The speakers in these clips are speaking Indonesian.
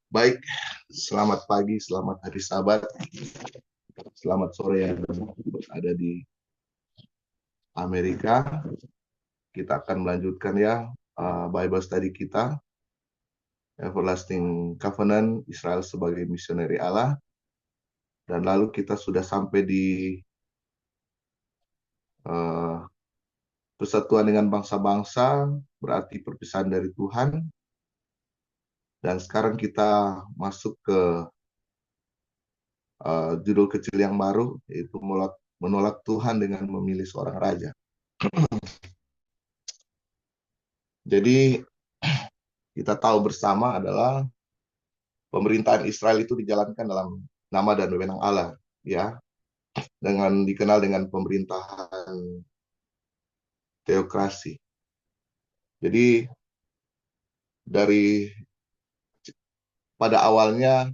Baik, selamat pagi, selamat hari Sabat, selamat sore yang ada di Amerika. Kita akan melanjutkan ya Bible study kita, Everlasting Covenant, Israel sebagai misioneri Allah. Dan lalu kita sudah sampai di uh, persatuan dengan bangsa-bangsa, berarti perpisahan dari Tuhan. Dan sekarang kita masuk ke judul kecil yang baru, yaitu menolak Tuhan dengan memilih seorang raja. Jadi kita tahu bersama adalah pemerintahan Israel itu dijalankan dalam nama dan wewenang Allah, ya, dengan dikenal dengan pemerintahan teokrasi. Jadi dari pada awalnya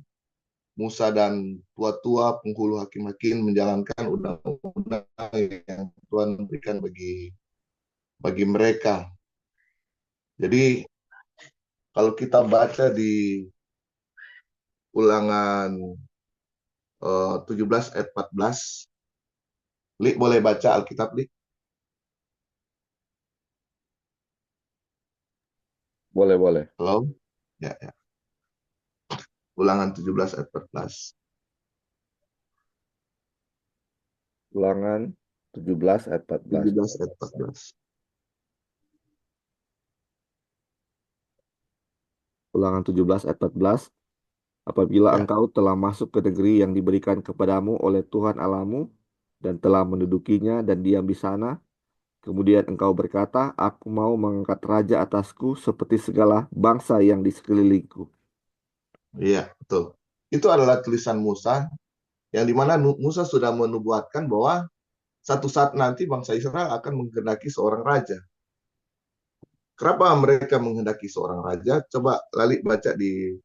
Musa dan tua-tua penghulu hakim-hakim menjalankan undang-undang yang Tuhan berikan bagi mereka. Jadi kalau kita baca di Ulangan 17 ayat 14, Lik boleh baca Alkitab, Lik? Boleh, boleh. Halo? Ya, ya. Ulangan 17 ayat 14. Ulangan 17 ayat 14. 17 ayat 14. Ulangan 17 ayat 14. Apabila Ya, engkau telah masuk ke negeri yang diberikan kepadamu oleh Tuhan Allahmu dan telah mendudukinya dan diam di sana, kemudian engkau berkata, aku mau mengangkat raja atasku seperti segala bangsa yang di sekelilingku. iya, betul. Itu adalah tulisan Musa, yang dimana Musa sudah menubuatkan bahwa satu saat nanti bangsa Israel akan menghendaki seorang raja. Kenapa mereka menghendaki seorang raja? Coba Lali baca di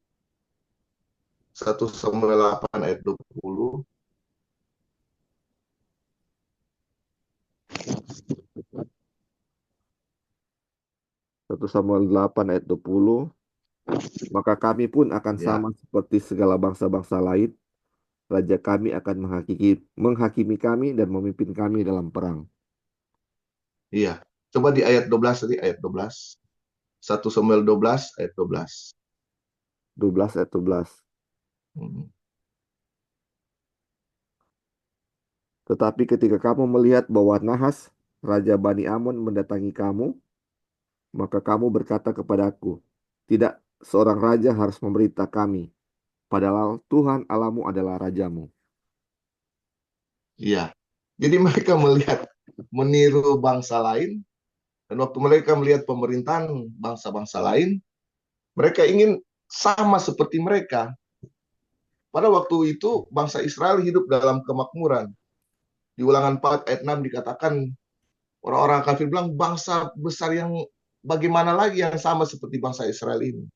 1 Samuel 8 ayat 20. 1 Samuel 8 ayat 20. Maka kami pun akan Ya, sama seperti segala bangsa-bangsa lain. Raja kami akan menghakimi kami dan memimpin kami dalam perang. iya. Coba di ayat 12 tadi, ayat 12. 1 Samuel 12 ayat 12. 12 ayat 12. Hmm. Tetapi ketika kamu melihat bahwa Nahas, Raja Bani Amun mendatangi kamu, maka kamu berkata kepadaku, tidak seorang raja harus memerintah kami, padahal Tuhan Allahmu adalah rajamu. Iya. Jadi mereka melihat meniru bangsa lain, dan waktu mereka melihat pemerintahan bangsa-bangsa lain, mereka ingin sama seperti mereka. Pada waktu itu bangsa Israel hidup dalam kemakmuran. Di Ulangan 4 ayat 6 dikatakan orang-orang kafir bilang bangsa besar yang bagaimana lagi yang sama seperti bangsa Israel ini.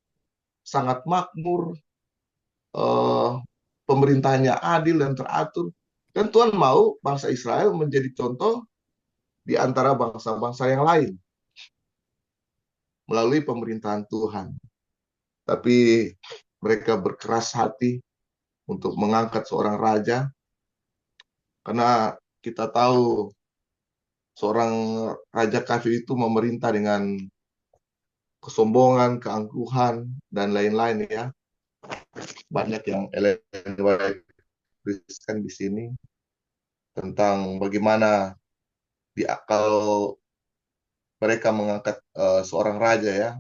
Sangat makmur, eh, pemerintahnya adil dan teratur. Dan Tuhan mau bangsa Israel menjadi contoh di antara bangsa-bangsa yang lain melalui pemerintahan Tuhan. Tapi mereka berkeras hati untuk mengangkat seorang raja karena kita tahu seorang raja kafir itu memerintah dengan kesombongan, keangkuhan, dan lain-lain ya. Banyak yang Ellen tuliskan di sini tentang bagaimana kalau mereka mengangkat seorang raja ya.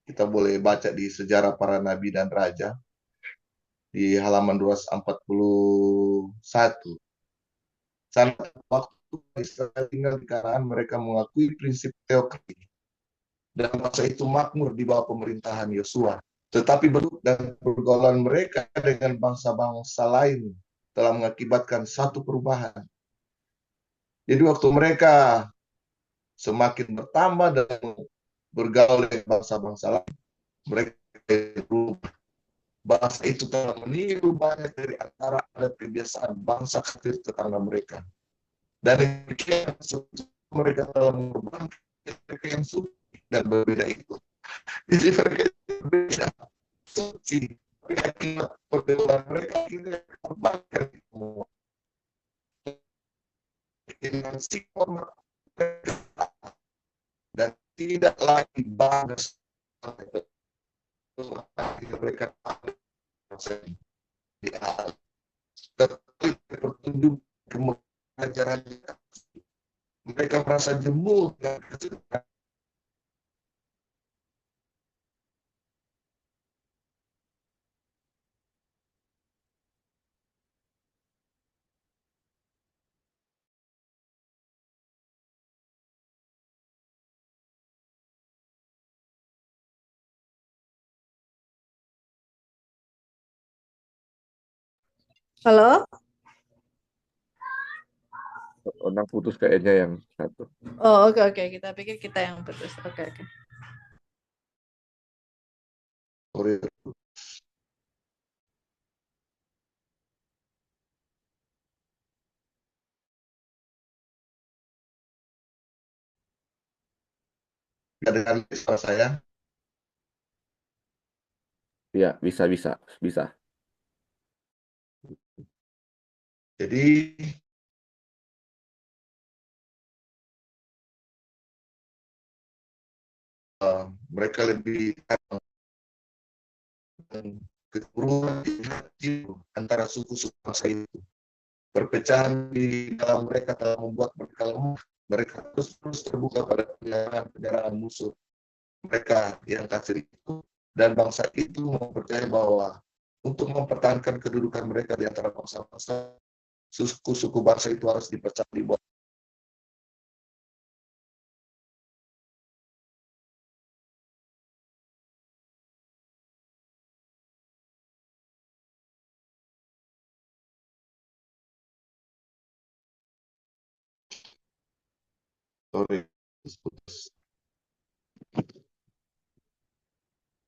Kita boleh baca di sejarah para nabi dan raja di halaman 241. Saat waktu Israel tinggal di Kanaan, mereka mengakui prinsip teokrasi dan masa itu makmur di bawah pemerintahan Yosua. Tetapi bentuk dan pergaulan mereka dengan bangsa-bangsa lain telah mengakibatkan satu perubahan. Jadi waktu mereka semakin bertambah dan bergaul dengan bangsa-bangsa lain, mereka berubah. Bangsa itu telah meniru banyak dari antara adat kebiasaan bangsa kafir tetangga mereka. Dan mereka telah mengubah mereka yang suci dan berbeda itu. Jadi mereka berbeda suci. tidak lagi bangga mereka di alam, tetapi bertunjuk kemengajaran mereka merasa jemu dan Halo? Orang putus kayaknya yang satu. Oh, oke, oke. Kita pikir kita yang putus. Oke, oke. dengan suara saya. Ya, bisa. Jadi mereka lebih keturunan antara suku-suku bangsa itu. Perpecahan di dalam mereka telah membuat mereka lemah. Mereka terus terbuka pada penyerangan musuh mereka yang kafir itu, dan bangsa itu mempercayai bahwa untuk mempertahankan kedudukan mereka di antara bangsa-bangsa, suku-suku bangsa itu harus dipecah di bawah. Sorry.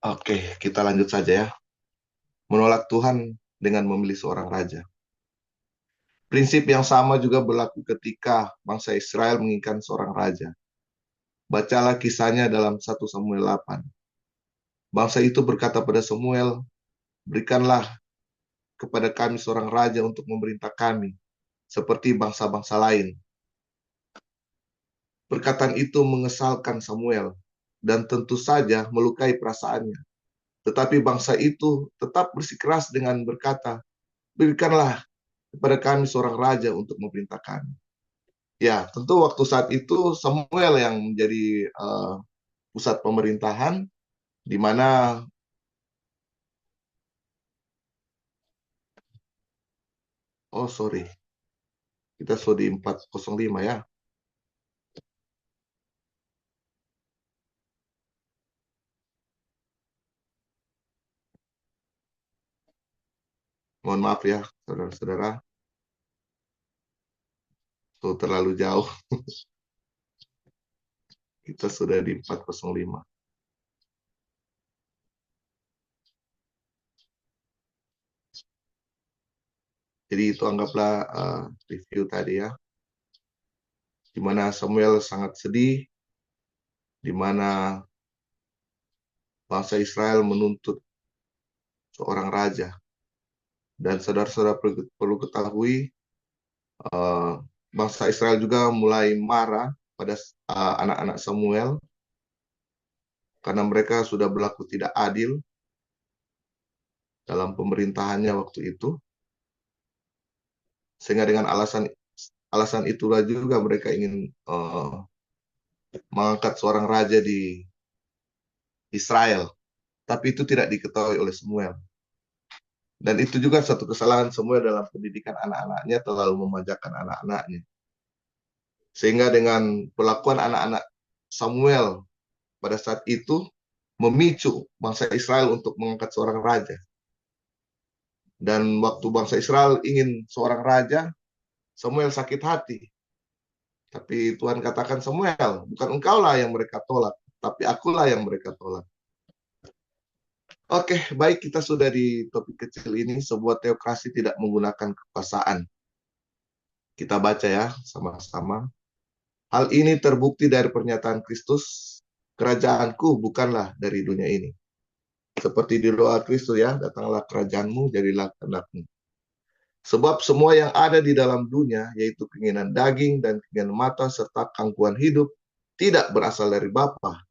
Oke, kita lanjut saja ya. Menolak Tuhan dengan memilih seorang raja. Prinsip yang sama juga berlaku ketika bangsa Israel menginginkan seorang raja. Bacalah kisahnya dalam 1 Samuel 8. Bangsa itu berkata pada Samuel, berikanlah kepada kami seorang raja untuk memerintah kami, seperti bangsa-bangsa lain. Perkataan itu mengesalkan Samuel, dan tentu saja melukai perasaannya. Tetapi bangsa itu tetap bersikeras dengan berkata, berikanlah kepada kami seorang raja untuk memerintah kami. Ya, tentu waktu saat itu Samuel yang menjadi pusat pemerintahan, di mana kita sudah di 405 ya. Mohon maaf ya, saudara-saudara. Itu terlalu jauh. Kita sudah di 405. Jadi itu anggaplah review tadi ya. Di mana Samuel sangat sedih, di mana bangsa Israel menuntut seorang raja. Dan saudara-saudara perlu ketahui, bangsa Israel juga mulai marah pada anak-anak Samuel, karena mereka sudah berlaku tidak adil dalam pemerintahannya waktu itu. Sehingga dengan alasan itulah juga mereka ingin mengangkat seorang raja di Israel. Tapi itu tidak diketahui oleh Samuel. Dan itu juga satu kesalahan Samuel dalam pendidikan anak-anaknya, terlalu memanjakan anak-anaknya. Sehingga dengan perlakuan anak-anak Samuel pada saat itu memicu bangsa Israel untuk mengangkat seorang raja. Dan waktu bangsa Israel ingin seorang raja, Samuel sakit hati. Tapi Tuhan katakan, Samuel, bukan engkaulah yang mereka tolak, tapi akulah yang mereka tolak. Oke, baik, kita sudah di topik kecil ini, sebuah teokrasi tidak menggunakan kekuasaan. Kita baca ya, sama-sama. Hal ini terbukti dari pernyataan Kristus, kerajaanku bukanlah dari dunia ini. Seperti di doa Kristus ya, datanglah kerajaanmu, jadilah kehendakmu. Sebab semua yang ada di dalam dunia, yaitu keinginan daging dan keinginan mata, serta keangkuhan hidup, tidak berasal dari Bapa,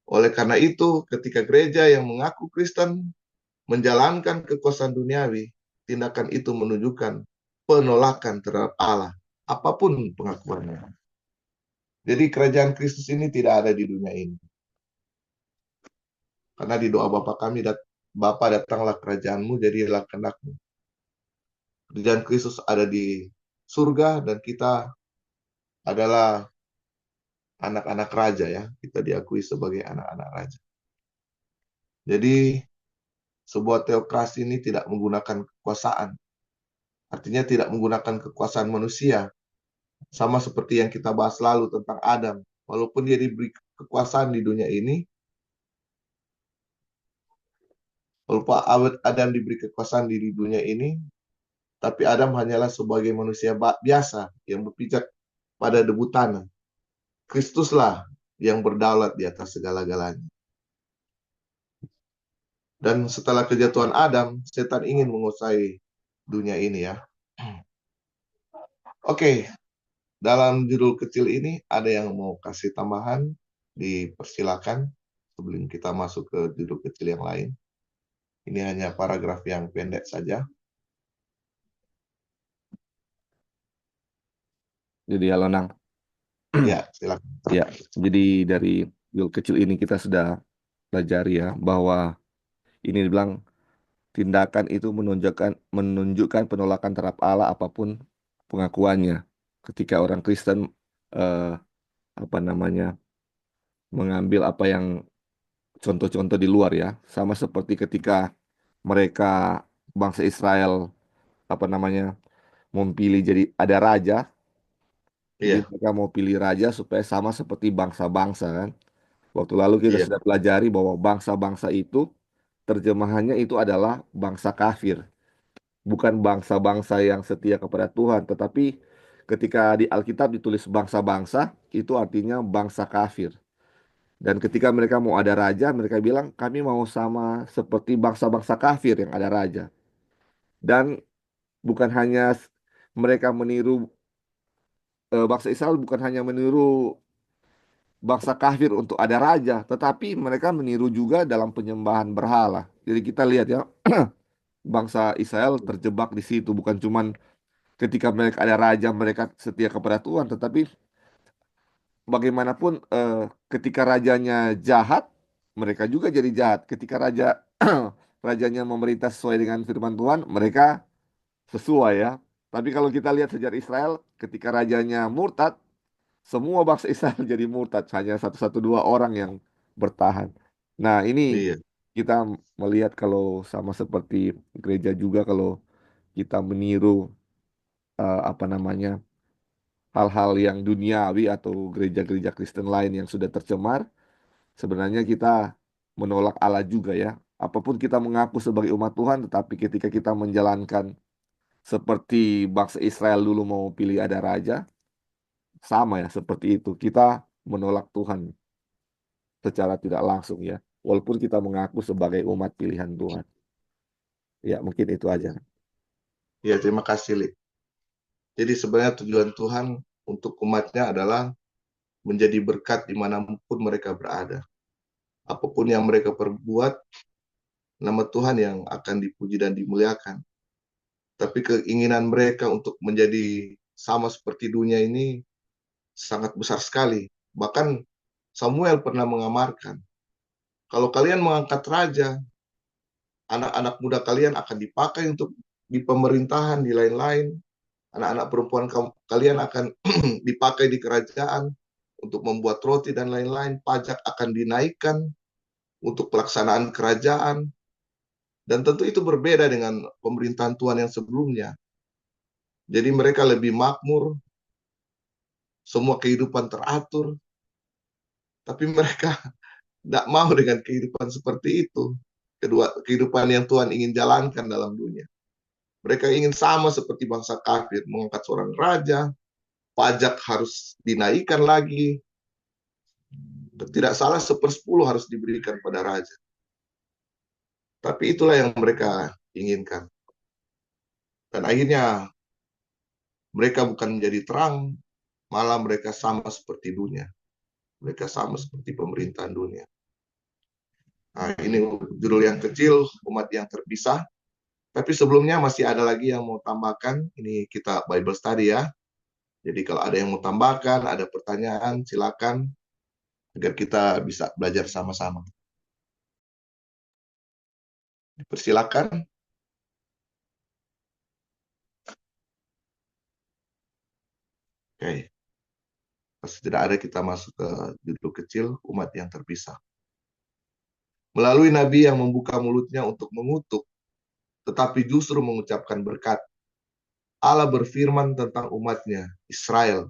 Oleh karena itu, ketika gereja yang mengaku Kristen menjalankan kekuasaan duniawi, tindakan itu menunjukkan penolakan terhadap Allah, apapun pengakuannya. Jadi kerajaan Kristus ini tidak ada di dunia ini. Karena di doa Bapa kami, Bapa datanglah kerajaanmu, jadilah kehendakmu. Kerajaan Kristus ada di surga dan kita adalah anak-anak raja ya. Kita diakui sebagai anak-anak raja. Jadi sebuah teokrasi ini tidak menggunakan kekuasaan. Artinya tidak menggunakan kekuasaan manusia. Sama seperti yang kita bahas lalu tentang Adam. Walaupun dia diberi kekuasaan di dunia ini, walaupun Adam diberi kekuasaan di dunia ini, tapi Adam hanyalah sebagai manusia biasa yang berpijak pada debu tanah. Kristuslah yang berdaulat di atas segala-galanya. Dan setelah kejatuhan Adam, setan ingin menguasai dunia ini ya. Oke, dalam judul kecil ini ada yang mau kasih tambahan, dipersilakan sebelum kita masuk ke judul kecil yang lain. Ini hanya paragraf yang pendek saja. Jadi halo Nang. Ya, silakan. Ya, jadi dari judul kecil ini kita sudah pelajari ya bahwa ini dibilang tindakan itu menunjukkan penolakan terhadap Allah apapun pengakuannya. Ketika orang Kristen eh, apa namanya mengambil apa yang contoh-contoh di luar ya, sama seperti ketika mereka bangsa Israel apa namanya memilih jadi ada raja, jadi Iya, mereka mau pilih raja supaya sama seperti bangsa-bangsa kan. Waktu lalu kita iya, sudah pelajari bahwa bangsa-bangsa itu terjemahannya itu adalah bangsa kafir, bukan bangsa-bangsa yang setia kepada Tuhan, tetapi ketika di Alkitab ditulis bangsa-bangsa itu artinya bangsa kafir. Dan ketika mereka mau ada raja, mereka bilang kami mau sama seperti bangsa-bangsa kafir yang ada raja. Dan bukan hanya mereka meniru bangsa Israel bukan hanya meniru bangsa kafir untuk ada raja, tetapi mereka meniru juga dalam penyembahan berhala. Jadi kita lihat ya, bangsa Israel terjebak di situ bukan cuman ketika mereka ada raja mereka setia kepada Tuhan, tetapi bagaimanapun ketika rajanya jahat, mereka juga jadi jahat. Ketika rajanya memerintah sesuai dengan firman Tuhan, mereka sesuai ya. Tapi kalau kita lihat sejarah Israel, ketika rajanya murtad, semua bangsa Israel jadi murtad, hanya satu dua orang yang bertahan. Nah, ini iya, kita melihat kalau sama seperti gereja juga kalau kita meniru apa namanya hal-hal yang duniawi atau gereja-gereja Kristen lain yang sudah tercemar, sebenarnya kita menolak Allah juga ya. Apapun kita mengaku sebagai umat Tuhan, tetapi ketika kita menjalankan seperti bangsa Israel dulu mau pilih ada raja, sama ya seperti itu. Kita menolak Tuhan secara tidak langsung ya. Walaupun kita mengaku sebagai umat pilihan Tuhan. Ya, mungkin itu aja. iya, terima kasih, Li. Jadi sebenarnya tujuan Tuhan untuk umatnya adalah menjadi berkat dimanapun mereka berada. Apapun yang mereka perbuat, nama Tuhan yang akan dipuji dan dimuliakan. Tapi keinginan mereka untuk menjadi sama seperti dunia ini sangat besar sekali. Bahkan Samuel pernah mengamarkan, kalau kalian mengangkat raja, anak-anak muda kalian akan dipakai untuk di pemerintahan, di lain-lain. Anak-anak perempuan kalian akan dipakai di kerajaan untuk membuat roti dan lain-lain. Pajak akan dinaikkan untuk pelaksanaan kerajaan. Dan tentu itu berbeda dengan pemerintahan Tuhan yang sebelumnya. Jadi mereka lebih makmur, semua kehidupan teratur, tapi mereka tidak mau dengan kehidupan seperti itu. Kedua, kehidupan yang Tuhan ingin jalankan dalam dunia. Mereka ingin sama seperti bangsa kafir, mengangkat seorang raja, pajak harus dinaikkan lagi, tidak salah 1/10 harus diberikan pada raja. Tapi itulah yang mereka inginkan. Dan akhirnya mereka bukan menjadi terang, malah mereka sama seperti dunia. Mereka sama seperti pemerintahan dunia. Nah, ini judul yang kecil, umat yang terpisah. Tapi sebelumnya masih ada lagi yang mau tambahkan. Ini kita Bible study ya. Jadi kalau ada yang mau tambahkan, ada pertanyaan, silakan agar kita bisa belajar sama-sama. Persilakan. Oke. Pasti tidak ada, kita masuk ke judul kecil, umat yang terpisah. Melalui nabi yang membuka mulutnya untuk mengutuk, tetapi justru mengucapkan berkat. Allah berfirman tentang umatnya, Israel,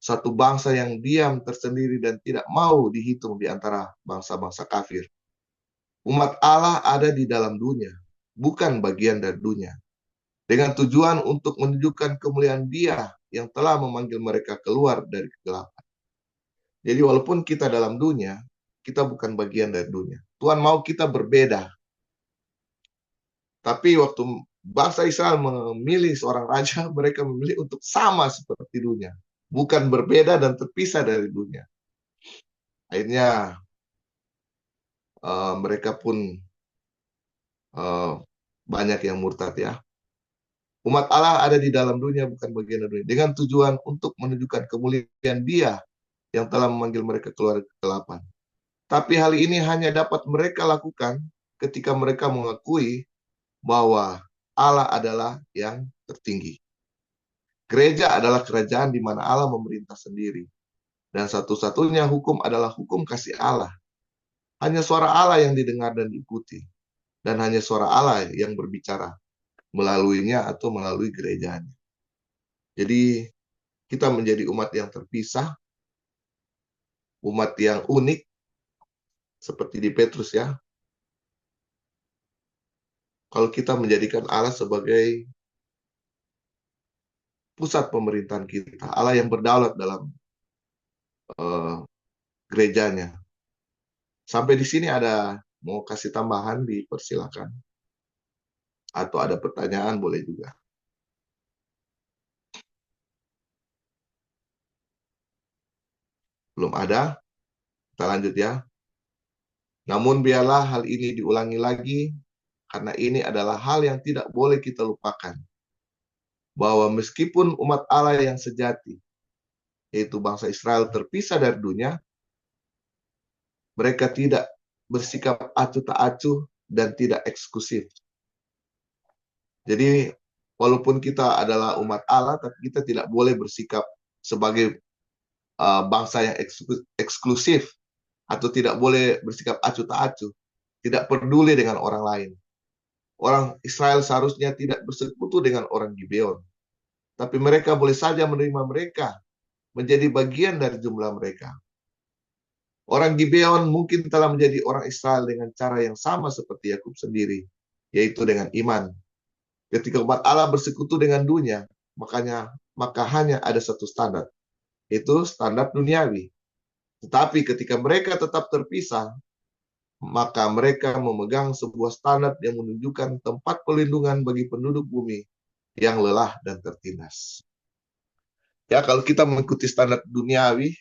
satu bangsa yang diam tersendiri dan tidak mau dihitung di antara bangsa-bangsa kafir. Umat Allah ada di dalam dunia, bukan bagian dari dunia, dengan tujuan untuk menunjukkan kemuliaan Dia yang telah memanggil mereka keluar dari kegelapan. Jadi walaupun kita dalam dunia, kita bukan bagian dari dunia. Tuhan mau kita berbeda. Tapi waktu bangsa Israel memilih seorang raja, mereka memilih untuk sama seperti dunia. Bukan berbeda dan terpisah dari dunia. Akhirnya mereka pun banyak yang murtad ya. Umat Allah ada di dalam dunia, bukan bagian dari dunia. Dengan tujuan untuk menunjukkan kemuliaan Dia yang telah memanggil mereka keluar dari kegelapan. Tapi hal ini hanya dapat mereka lakukan ketika mereka mengakui bahwa Allah adalah yang tertinggi. Gereja adalah kerajaan di mana Allah memerintah sendiri. Dan satu-satunya hukum adalah hukum kasih Allah. Hanya suara Allah yang didengar dan diikuti. Dan hanya suara Allah yang berbicara melaluinya atau melalui gerejanya. Jadi kita menjadi umat yang terpisah, umat yang unik, seperti di Petrus ya. Kalau kita menjadikan Allah sebagai pusat pemerintahan kita, Allah yang berdaulat dalam gerejanya. Sampai di sini ada mau kasih tambahan, dipersilakan. Atau ada pertanyaan boleh juga. Belum ada? Kita lanjut ya. Namun biarlah hal ini diulangi lagi, karena ini adalah hal yang tidak boleh kita lupakan. Bahwa meskipun umat Allah yang sejati, yaitu bangsa Israel, terpisah dari dunia, mereka tidak bersikap acuh tak acuh dan tidak eksklusif. Jadi walaupun kita adalah umat Allah, tapi kita tidak boleh bersikap sebagai bangsa yang eksklusif, atau tidak boleh bersikap acuh tak acuh, tidak peduli dengan orang lain. Orang Israel seharusnya tidak bersekutu dengan orang Gibeon, tapi mereka boleh saja menerima mereka menjadi bagian dari jumlah mereka. Orang Gibeon mungkin telah menjadi orang Israel dengan cara yang sama seperti Yakub sendiri, yaitu dengan iman. Ketika umat Allah bersekutu dengan dunia, maka hanya ada satu standar, yaitu standar duniawi. Tetapi ketika mereka tetap terpisah, maka mereka memegang sebuah standar yang menunjukkan tempat pelindungan bagi penduduk bumi yang lelah dan tertindas. Ya, kalau kita mengikuti standar duniawi,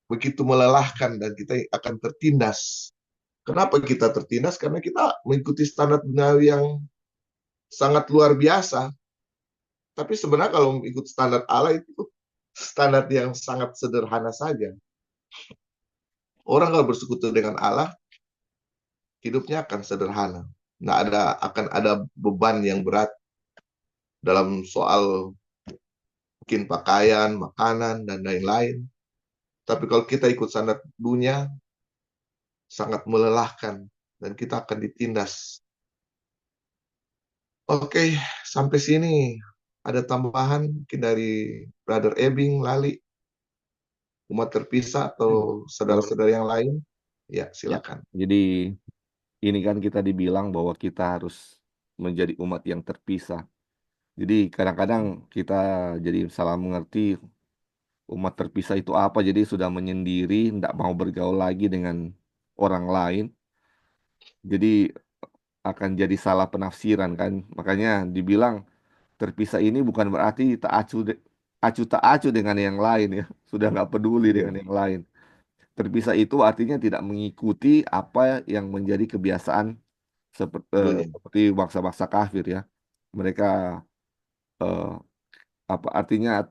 begitu melelahkan dan kita akan tertindas. Kenapa kita tertindas? Karena kita mengikuti standar duniawi yang sangat luar biasa. Tapi sebenarnya kalau mengikuti standar Allah itu standar yang sangat sederhana saja. Orang kalau bersekutu dengan Allah, hidupnya akan sederhana. Akan ada beban yang berat dalam soal mungkin pakaian, makanan, dan lain-lain. Tapi kalau kita ikut standar dunia, sangat melelahkan, dan kita akan ditindas. Oke, sampai sini ada tambahan mungkin dari Brother Ebing, Lali, umat terpisah, atau saudara-saudara yang lain? Ya, silakan. Jadi ini kan kita dibilang bahwa kita harus menjadi umat yang terpisah. Jadi kadang-kadang kita jadi salah mengerti umat terpisah itu apa. Jadi sudah menyendiri, tidak mau bergaul lagi dengan orang lain. Jadi akan jadi salah penafsiran kan. Makanya dibilang terpisah ini bukan berarti tak acuh tak acuh dengan yang lain ya. Sudah nggak peduli dengan yang lain. Terpisah itu artinya tidak mengikuti apa yang menjadi kebiasaan Dunia. seperti bangsa-bangsa kafir ya. Mereka eh, apa artinya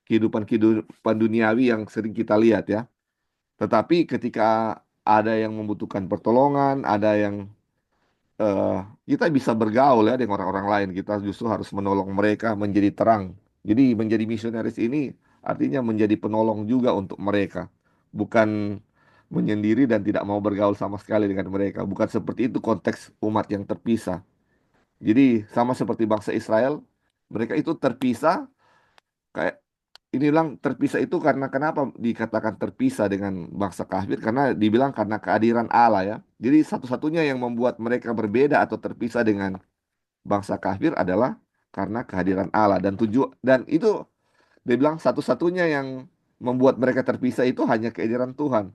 kehidupan duniawi yang sering kita lihat ya. Tetapi ketika ada yang membutuhkan pertolongan, ada yang eh, kita bisa bergaul ya dengan orang-orang lain. Kita justru harus menolong mereka menjadi terang. Jadi menjadi misionaris ini artinya menjadi penolong juga untuk mereka. Bukan menyendiri dan tidak mau bergaul sama sekali dengan mereka. Bukan seperti itu konteks umat yang terpisah. Jadi sama seperti bangsa Israel, mereka itu terpisah kayak ini bilang terpisah itu karena kenapa dikatakan terpisah dengan bangsa kafir? Karena dibilang karena kehadiran Allah ya. Jadi satu-satunya yang membuat mereka berbeda atau terpisah dengan bangsa kafir adalah karena kehadiran Allah dan itu dia bilang satu-satunya yang membuat mereka terpisah itu hanya kehadiran Tuhan.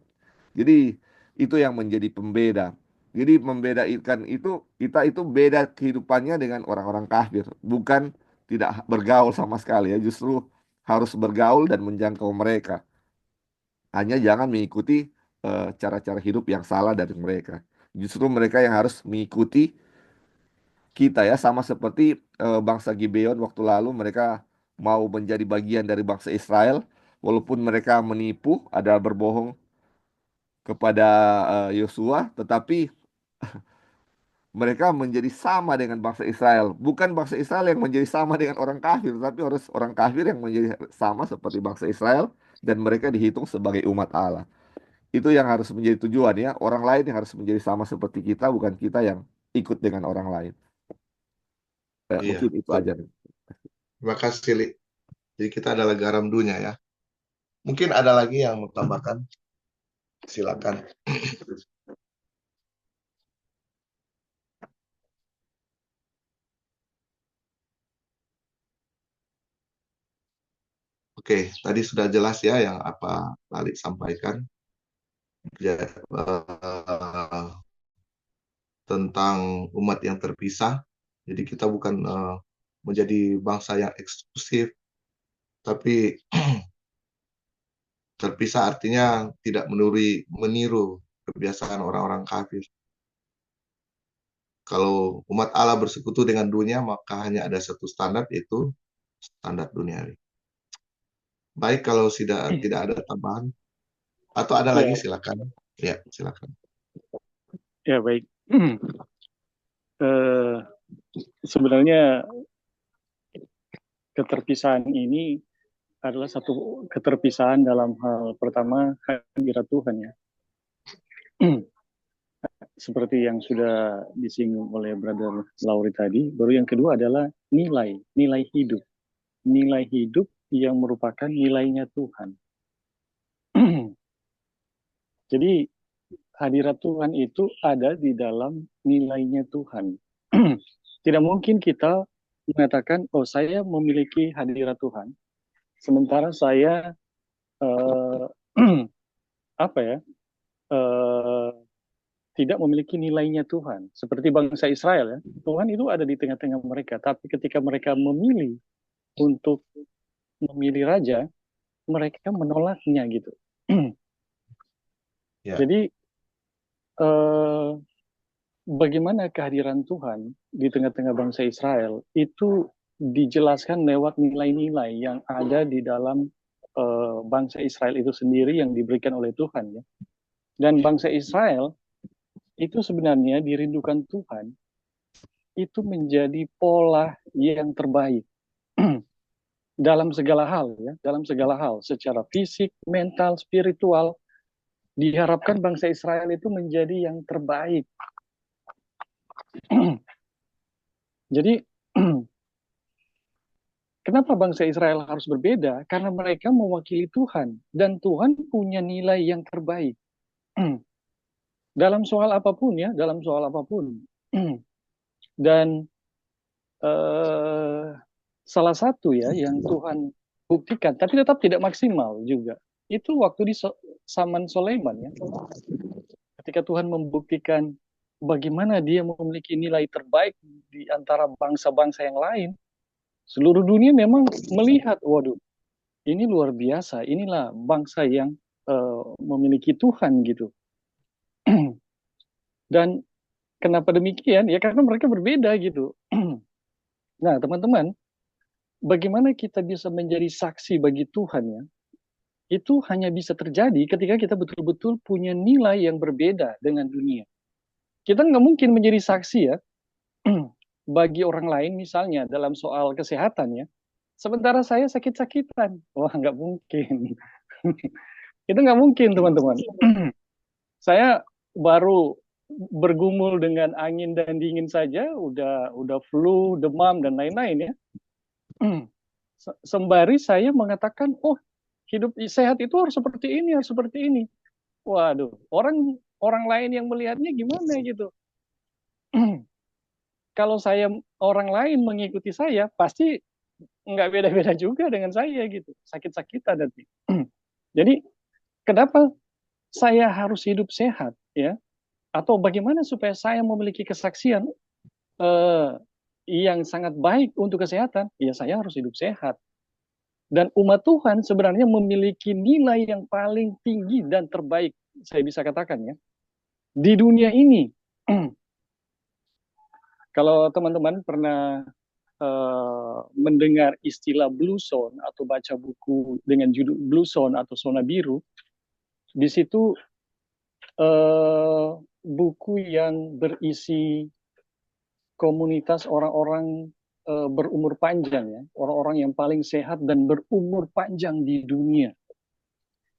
Jadi itu yang menjadi pembeda. Jadi membedakan itu kita itu beda kehidupannya dengan orang-orang kafir, bukan tidak bergaul sama sekali ya, justru harus bergaul dan menjangkau mereka. Hanya jangan mengikuti cara-cara hidup yang salah dari mereka. Justru mereka yang harus mengikuti kita ya, sama seperti bangsa Gibeon waktu lalu mereka mau menjadi bagian dari bangsa Israel, walaupun mereka menipu, ada berbohong kepada Yosua, tetapi mereka menjadi sama dengan bangsa Israel. Bukan bangsa Israel yang menjadi sama dengan orang kafir, tapi harus orang kafir yang menjadi sama seperti bangsa Israel dan mereka dihitung sebagai umat Allah. Itu yang harus menjadi tujuan ya. Orang lain yang harus menjadi sama seperti kita, bukan kita yang ikut dengan orang lain. Iya, Mungkin itu betul. aja. Terima kasih, Li. Jadi kita adalah garam dunia ya. Mungkin ada lagi yang mau tambahkan? Silakan. Oke, tadi sudah jelas ya yang apa Lali sampaikan ya, tentang umat yang terpisah. Jadi kita bukan menjadi bangsa yang eksklusif, tapi terpisah artinya tidak meniru kebiasaan orang-orang kafir. Kalau umat Allah bersekutu dengan dunia, maka hanya ada satu standar, yaitu standar duniawi. Baik, kalau tidak ada tambahan atau ada Ya, lagi, silakan. Ya, silakan. ya baik. Eh, Sebenarnya keterpisahan ini adalah satu keterpisahan dalam hal pertama hadirat Tuhan ya. Seperti yang sudah disinggung oleh Brother Lauri tadi. Baru yang kedua adalah nilai hidup. Nilai hidup yang merupakan nilainya Tuhan. Jadi hadirat Tuhan itu ada di dalam nilainya Tuhan. Tidak mungkin kita mengatakan, oh saya memiliki hadirat Tuhan, sementara saya eh, apa ya eh, tidak memiliki nilainya Tuhan. Seperti bangsa Israel ya, Tuhan itu ada di tengah-tengah mereka, tapi ketika mereka memilih untuk memilih raja, mereka menolaknya gitu. Ya. Jadi bagaimana kehadiran Tuhan di tengah-tengah bangsa Israel itu dijelaskan lewat nilai-nilai yang ada di dalam bangsa Israel itu sendiri yang diberikan oleh Tuhan ya. Dan bangsa Israel itu sebenarnya dirindukan Tuhan itu menjadi pola yang terbaik dalam segala hal ya, dalam segala hal secara fisik, mental, spiritual diharapkan bangsa Israel itu menjadi yang terbaik. Jadi kenapa bangsa Israel harus berbeda? Karena mereka mewakili Tuhan dan Tuhan punya nilai yang terbaik dalam soal apapun ya, dalam soal apapun. Dan salah satu ya yang Tuhan buktikan, tapi tetap tidak maksimal juga. Itu waktu di zaman Sulaiman ya, ketika Tuhan membuktikan bagaimana Dia memiliki nilai terbaik di antara bangsa-bangsa yang lain. Seluruh dunia memang melihat, waduh, ini luar biasa. Inilah bangsa yang memiliki Tuhan gitu. Dan kenapa demikian? Ya karena mereka berbeda gitu. Nah, teman-teman, bagaimana kita bisa menjadi saksi bagi Tuhan ya? Itu hanya bisa terjadi ketika kita betul-betul punya nilai yang berbeda dengan dunia. Kita nggak mungkin menjadi saksi ya bagi orang lain misalnya dalam soal kesehatan ya. Sementara saya sakit-sakitan. Wah, nggak mungkin. Itu nggak mungkin, teman-teman. Saya baru bergumul dengan angin dan dingin saja, udah flu, demam, dan lain-lain ya. Sembari saya mengatakan, oh, hidup sehat itu harus seperti ini, harus seperti ini. Waduh, orang lain yang melihatnya gimana gitu. Kalau orang lain mengikuti saya, pasti nggak beda-beda juga dengan saya gitu. Sakit-sakitan nanti. Jadi, kenapa saya harus hidup sehat ya? Atau bagaimana supaya saya memiliki kesaksian yang sangat baik untuk kesehatan? Ya, saya harus hidup sehat. Dan umat Tuhan sebenarnya memiliki nilai yang paling tinggi dan terbaik, saya bisa katakan ya, di dunia ini. Kalau teman-teman pernah mendengar istilah Blue Zone atau baca buku dengan judul Blue Zone atau zona biru, di situ buku yang berisi komunitas orang-orang berumur panjang ya, orang-orang yang paling sehat dan berumur panjang di dunia.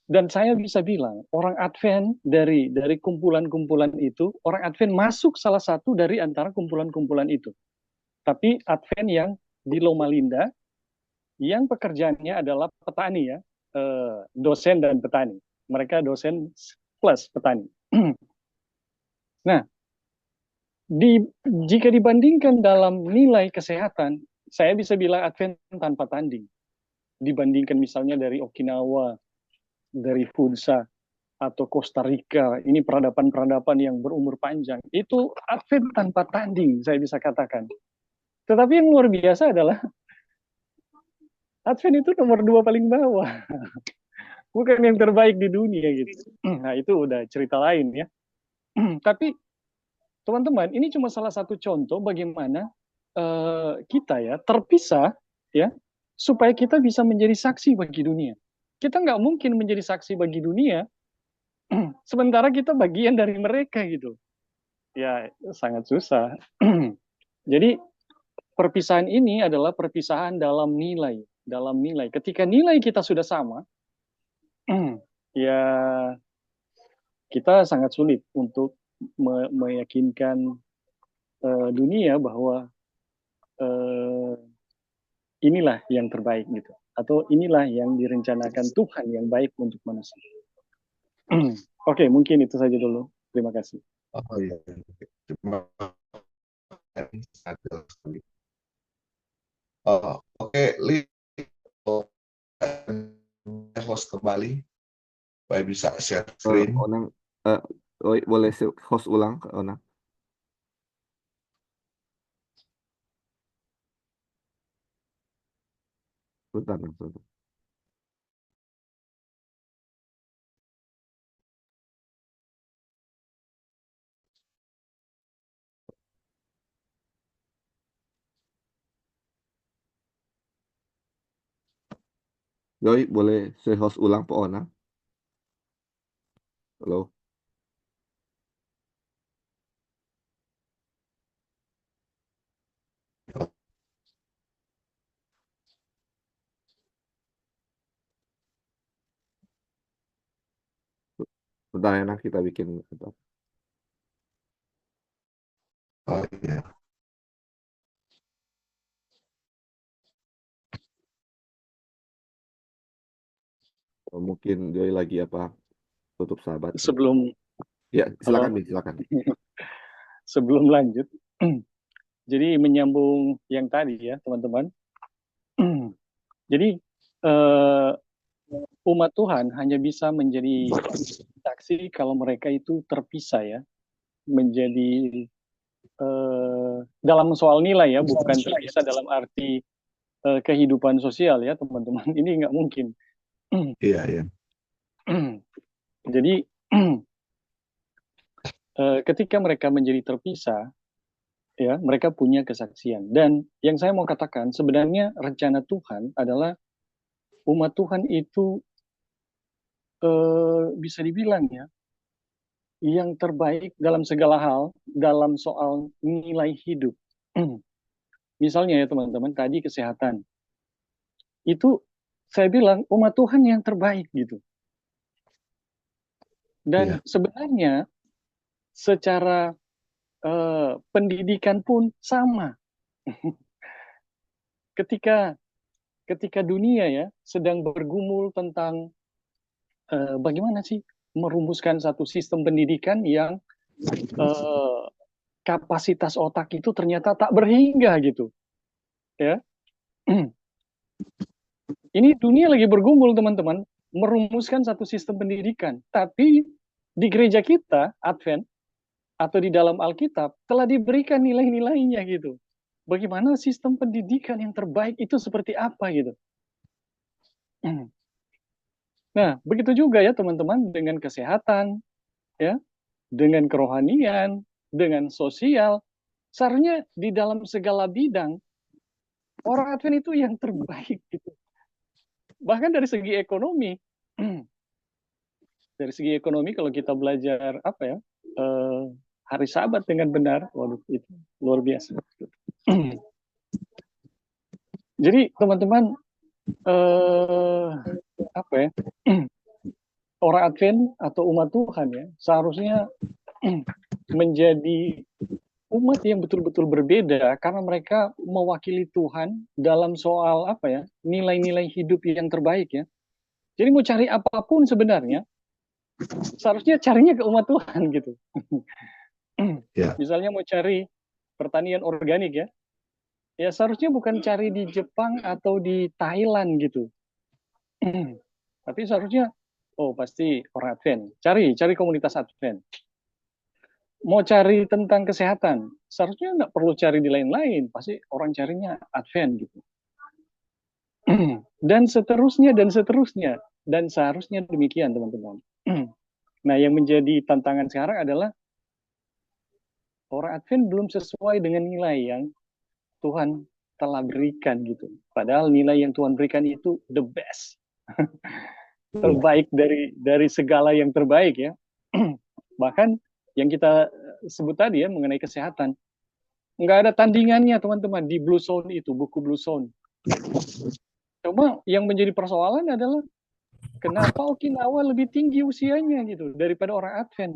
Dan saya bisa bilang orang Advent dari kumpulan-kumpulan itu, orang Advent masuk salah satu dari antara kumpulan-kumpulan itu. Tapi Advent yang di Loma Linda, yang pekerjaannya adalah petani ya, dosen dan petani. Mereka dosen plus petani. Nah, jika dibandingkan dalam nilai kesehatan, saya bisa bilang Advent tanpa tanding. Dibandingkan misalnya dari Okinawa, dari Funza, atau Costa Rica, ini peradaban-peradaban yang berumur panjang. Itu Advent tanpa tanding, saya bisa katakan. Tetapi yang luar biasa adalah Advent itu nomor 2 paling bawah. Bukan yang terbaik di dunia gitu. Nah, itu udah cerita lain ya. Tapi teman-teman, ini cuma salah satu contoh bagaimana kita ya terpisah ya supaya kita bisa menjadi saksi bagi dunia. Kita nggak mungkin menjadi saksi bagi dunia sementara kita bagian dari mereka gitu. Ya sangat susah. Jadi perpisahan ini adalah perpisahan dalam nilai, dalam nilai. Ketika nilai kita sudah sama, ya kita sangat sulit untuk meyakinkan dunia bahwa inilah yang terbaik gitu, atau inilah yang direncanakan Tuhan yang baik untuk manusia. Oke, mungkin itu saja dulu. Terima kasih. Oh iya, terima kasih. Oke, Li, host kembali, supaya bisa share screen. Onang, boleh host ulang ke Onang? Bentar. Joy, boleh saya host ulang Pak Onang? Halo? Bentar ya, nah, kita bikin. Bentar. Oh iya. Mungkin Joy lagi apa? Tutup sahabat. Sebelum Ya, silakan nih, silakan. Sebelum lanjut, jadi menyambung yang tadi ya teman-teman. Jadi umat Tuhan hanya bisa menjadi saksi kalau mereka itu terpisah ya, menjadi dalam soal nilai ya, bukan terpisah dalam arti kehidupan sosial ya teman-teman. Ini nggak mungkin. Iya. Jadi ketika mereka menjadi terpisah, ya mereka punya kesaksian. Dan yang saya mau katakan sebenarnya rencana Tuhan adalah umat Tuhan itu bisa dibilang ya yang terbaik dalam segala hal dalam soal nilai hidup. Misalnya ya teman-teman, tadi kesehatan. Itu saya bilang umat Tuhan yang terbaik gitu. Dan Iya. sebenarnya secara pendidikan pun sama. Ketika dunia ya sedang bergumul tentang bagaimana sih merumuskan satu sistem pendidikan yang kapasitas otak itu ternyata tak berhingga gitu, ya. Ini dunia lagi bergumul teman-teman, merumuskan satu sistem pendidikan. Tapi di gereja kita, Advent, atau di dalam Alkitab, telah diberikan nilai-nilainya gitu. Bagaimana sistem pendidikan yang terbaik itu seperti apa gitu. Nah, begitu juga ya teman-teman dengan kesehatan, ya, dengan kerohanian, dengan sosial. Seharusnya di dalam segala bidang, orang Advent itu yang terbaik gitu. Bahkan dari segi ekonomi, kalau kita belajar apa ya hari Sabat dengan benar, waduh itu luar biasa. Jadi teman-teman apa ya orang Advent atau umat Tuhan ya seharusnya menjadi umat yang betul-betul berbeda karena mereka mewakili Tuhan dalam soal apa ya nilai-nilai hidup yang terbaik ya. Jadi mau cari apapun sebenarnya seharusnya carinya ke umat Tuhan gitu. Ya. Misalnya mau cari pertanian organik ya, ya seharusnya bukan cari di Jepang atau di Thailand gitu. Tapi seharusnya, oh pasti orang Advent. Cari komunitas Advent. Mau cari tentang kesehatan, seharusnya nggak perlu cari di lain-lain. Pasti orang carinya Advent gitu. Dan seterusnya, dan seterusnya. Dan seharusnya demikian teman-teman. Nah yang menjadi tantangan sekarang adalah orang Advent belum sesuai dengan nilai yang Tuhan telah berikan gitu. Padahal nilai yang Tuhan berikan itu the best. Terbaik dari segala yang terbaik ya. Bahkan yang kita sebut tadi ya mengenai kesehatan. Nggak ada tandingannya teman-teman di Blue Zone itu, buku Blue Zone. Cuma yang menjadi persoalan adalah kenapa Okinawa lebih tinggi usianya gitu daripada orang Advent.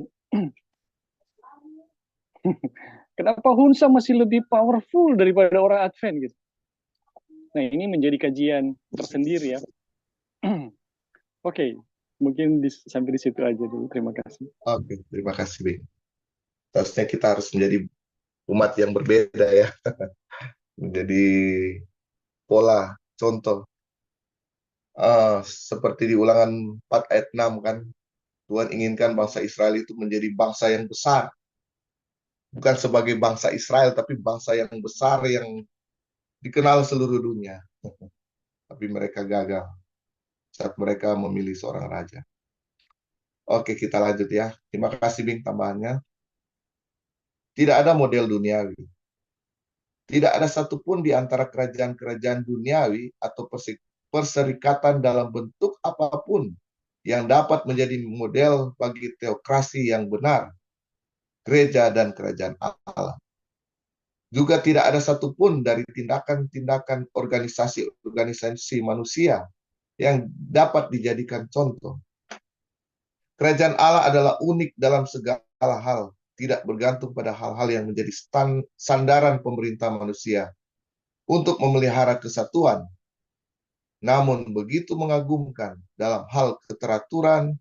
Kenapa Hunza masih lebih powerful daripada orang Advent gitu. Nah ini menjadi kajian tersendiri ya. Oke, mungkin sampai di situ aja dulu. Terima kasih. Oke, terima kasih, Bing. Seharusnya kita harus menjadi umat yang berbeda ya. Menjadi pola, contoh. Seperti di Ulangan 4 ayat 6 kan, Tuhan inginkan bangsa Israel itu menjadi bangsa yang besar. Bukan sebagai bangsa Israel, tapi bangsa yang besar yang dikenal seluruh dunia. Tapi mereka gagal saat mereka memilih seorang raja. Oke, kita lanjut ya. Terima kasih, Bing, tambahannya. Tidak ada model duniawi. Tidak ada satupun di antara kerajaan-kerajaan duniawi atau perserikatan dalam bentuk apapun yang dapat menjadi model bagi teokrasi yang benar, gereja dan kerajaan Allah. Juga tidak ada satupun dari tindakan-tindakan organisasi manusia yang dapat dijadikan contoh. Kerajaan Allah adalah unik dalam segala hal, tidak bergantung pada hal-hal yang menjadi sandaran pemerintah manusia untuk memelihara kesatuan, namun begitu mengagumkan dalam hal keteraturan,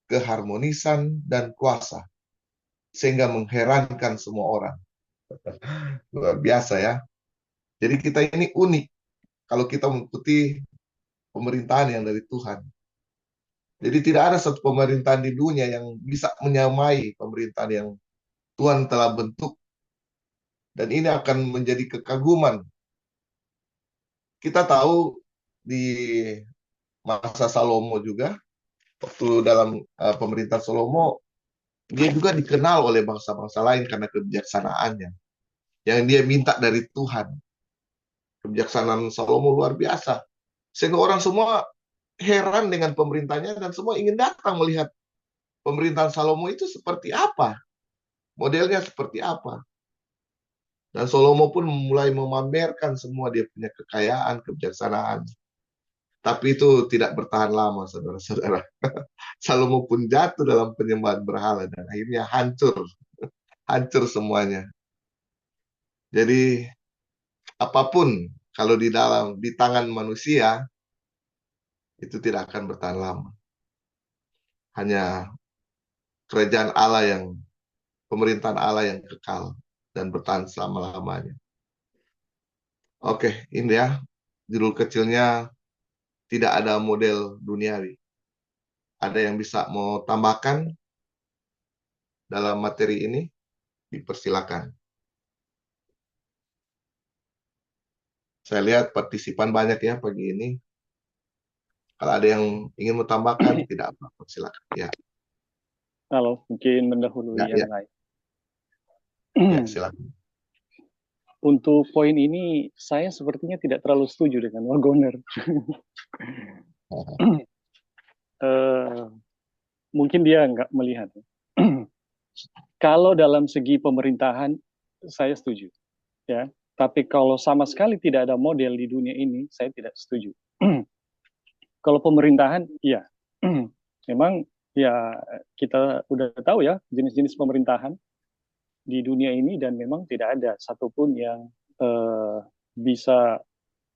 keharmonisan, dan kuasa, sehingga mengherankan semua orang. Luar biasa ya. Jadi kita ini unik kalau kita mengikuti pemerintahan yang dari Tuhan. Jadi tidak ada satu pemerintahan di dunia yang bisa menyamai pemerintahan yang Tuhan telah bentuk. Dan ini akan menjadi kekaguman. Kita tahu di masa Salomo juga, Waktu dalam pemerintahan Salomo, dia juga dikenal oleh bangsa-bangsa lain karena kebijaksanaannya. Yang dia minta dari Tuhan. Kebijaksanaan Salomo luar biasa. Sehingga orang semua heran dengan pemerintahnya dan semua ingin datang melihat pemerintahan Salomo itu seperti apa. Modelnya seperti apa. Dan Salomo pun mulai memamerkan semua dia punya kekayaan, kebijaksanaan. Tapi itu tidak bertahan lama, saudara-saudara. Salomo pun jatuh dalam penyembahan berhala dan akhirnya hancur. Hancur semuanya. Jadi apapun kalau di tangan manusia itu tidak akan bertahan lama. Hanya kerajaan Allah pemerintahan Allah yang kekal dan bertahan selama-lamanya. Oke, ini ya judul kecilnya, tidak ada model duniawi. Ada yang bisa mau tambahkan dalam materi ini? Dipersilakan. Saya lihat partisipan banyak ya pagi ini. Kalau ada yang ingin mau tambahkan, tidak apa-apa, silakan. Ya, Kalau mungkin mendahului ya, yang lain. ya, silakan. Untuk poin ini, saya sepertinya tidak terlalu setuju dengan Wagoner. Mungkin dia nggak melihat. Kalau dalam segi pemerintahan, saya setuju. Ya. Tapi kalau sama sekali tidak ada model di dunia ini, saya tidak setuju. Kalau pemerintahan, ya. Memang ya kita udah tahu ya jenis-jenis pemerintahan di dunia ini, dan memang tidak ada satupun yang bisa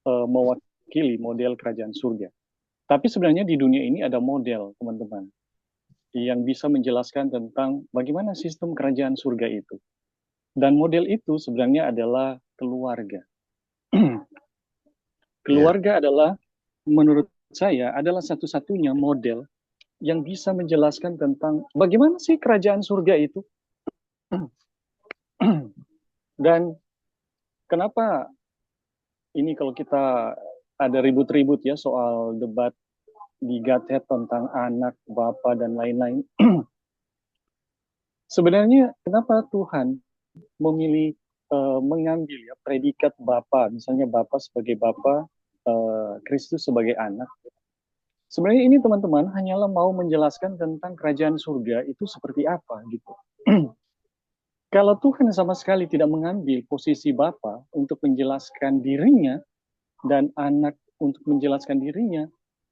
mewakili model kerajaan surga. Tapi sebenarnya di dunia ini ada model, teman-teman, yang bisa menjelaskan tentang bagaimana sistem kerajaan surga itu. Dan model itu sebenarnya adalah keluarga. Keluarga adalah, menurut saya, adalah satu-satunya model yang bisa menjelaskan tentang bagaimana sih kerajaan surga itu. Dan kenapa ini kalau kita ada ribut-ribut ya soal debat di Godhead tentang anak, bapa, dan lain-lain. Sebenarnya kenapa Tuhan memilih mengambil ya predikat bapa, misalnya bapa sebagai bapa, Kristus sebagai anak. Sebenarnya ini teman-teman hanyalah mau menjelaskan tentang kerajaan surga itu seperti apa gitu. Kalau Tuhan sama sekali tidak mengambil posisi bapa untuk menjelaskan dirinya dan anak untuk menjelaskan dirinya,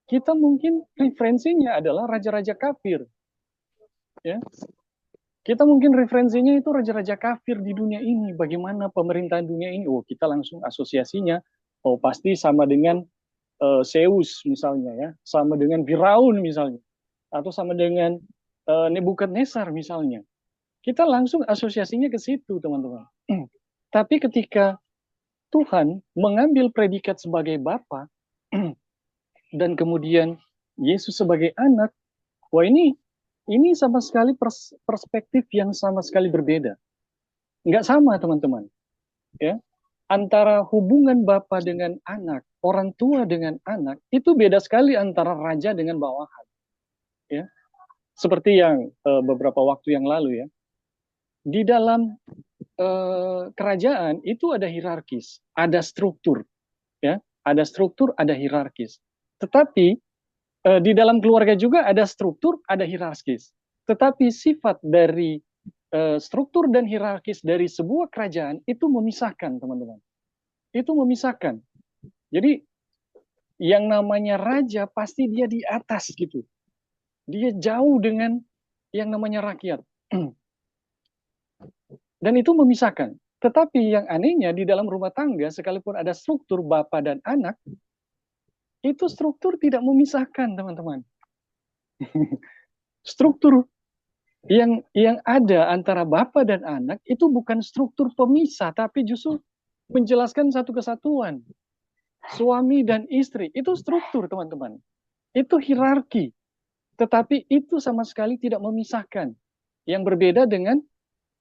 kita mungkin referensinya adalah raja-raja kafir. Ya. Kita mungkin referensinya itu raja-raja kafir di dunia ini. Bagaimana pemerintahan dunia ini? Oh, kita langsung asosiasinya, oh pasti sama dengan Zeus misalnya ya, sama dengan Firaun misalnya, atau sama dengan Nebukadnezar misalnya. Kita langsung asosiasinya ke situ, teman-teman. Tapi ketika Tuhan mengambil predikat sebagai Bapa dan kemudian Yesus sebagai anak, wah ini sama sekali perspektif yang sama sekali berbeda. Nggak sama, teman-teman. Ya, antara hubungan Bapa dengan anak, orang tua dengan anak, itu beda sekali antara raja dengan bawahan. Ya, seperti yang beberapa waktu yang lalu ya, di dalam kerajaan itu ada hierarkis, ada struktur, ya, ada struktur, ada hierarkis. Tetapi di dalam keluarga juga ada struktur, ada hierarkis. Tetapi sifat dari struktur dan hierarkis dari sebuah kerajaan itu memisahkan, teman-teman. Itu memisahkan. Jadi yang namanya raja pasti dia di atas gitu. Dia jauh dengan yang namanya rakyat. Dan itu memisahkan. Tetapi yang anehnya di dalam rumah tangga, sekalipun ada struktur bapa dan anak, itu struktur tidak memisahkan, teman-teman. Struktur yang ada antara bapa dan anak itu bukan struktur pemisah, tapi justru menjelaskan satu kesatuan. Suami dan istri, itu struktur, teman-teman. Itu hierarki. Tetapi itu sama sekali tidak memisahkan. Yang berbeda dengan,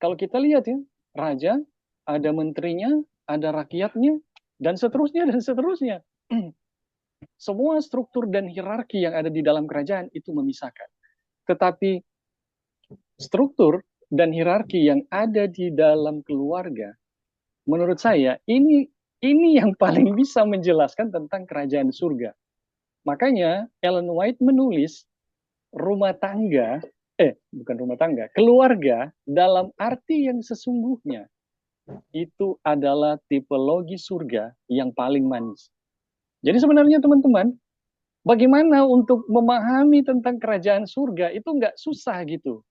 kalau kita lihat ya, raja, ada menterinya, ada rakyatnya, dan seterusnya, dan seterusnya. Semua struktur dan hierarki yang ada di dalam kerajaan itu memisahkan. Tetapi struktur dan hierarki yang ada di dalam keluarga, menurut saya ini yang paling bisa menjelaskan tentang kerajaan surga. Makanya Ellen White menulis rumah tangga, bukan rumah tangga, keluarga dalam arti yang sesungguhnya itu adalah tipologi surga yang paling manis. Jadi sebenarnya teman-teman, bagaimana untuk memahami tentang kerajaan surga itu nggak susah gitu.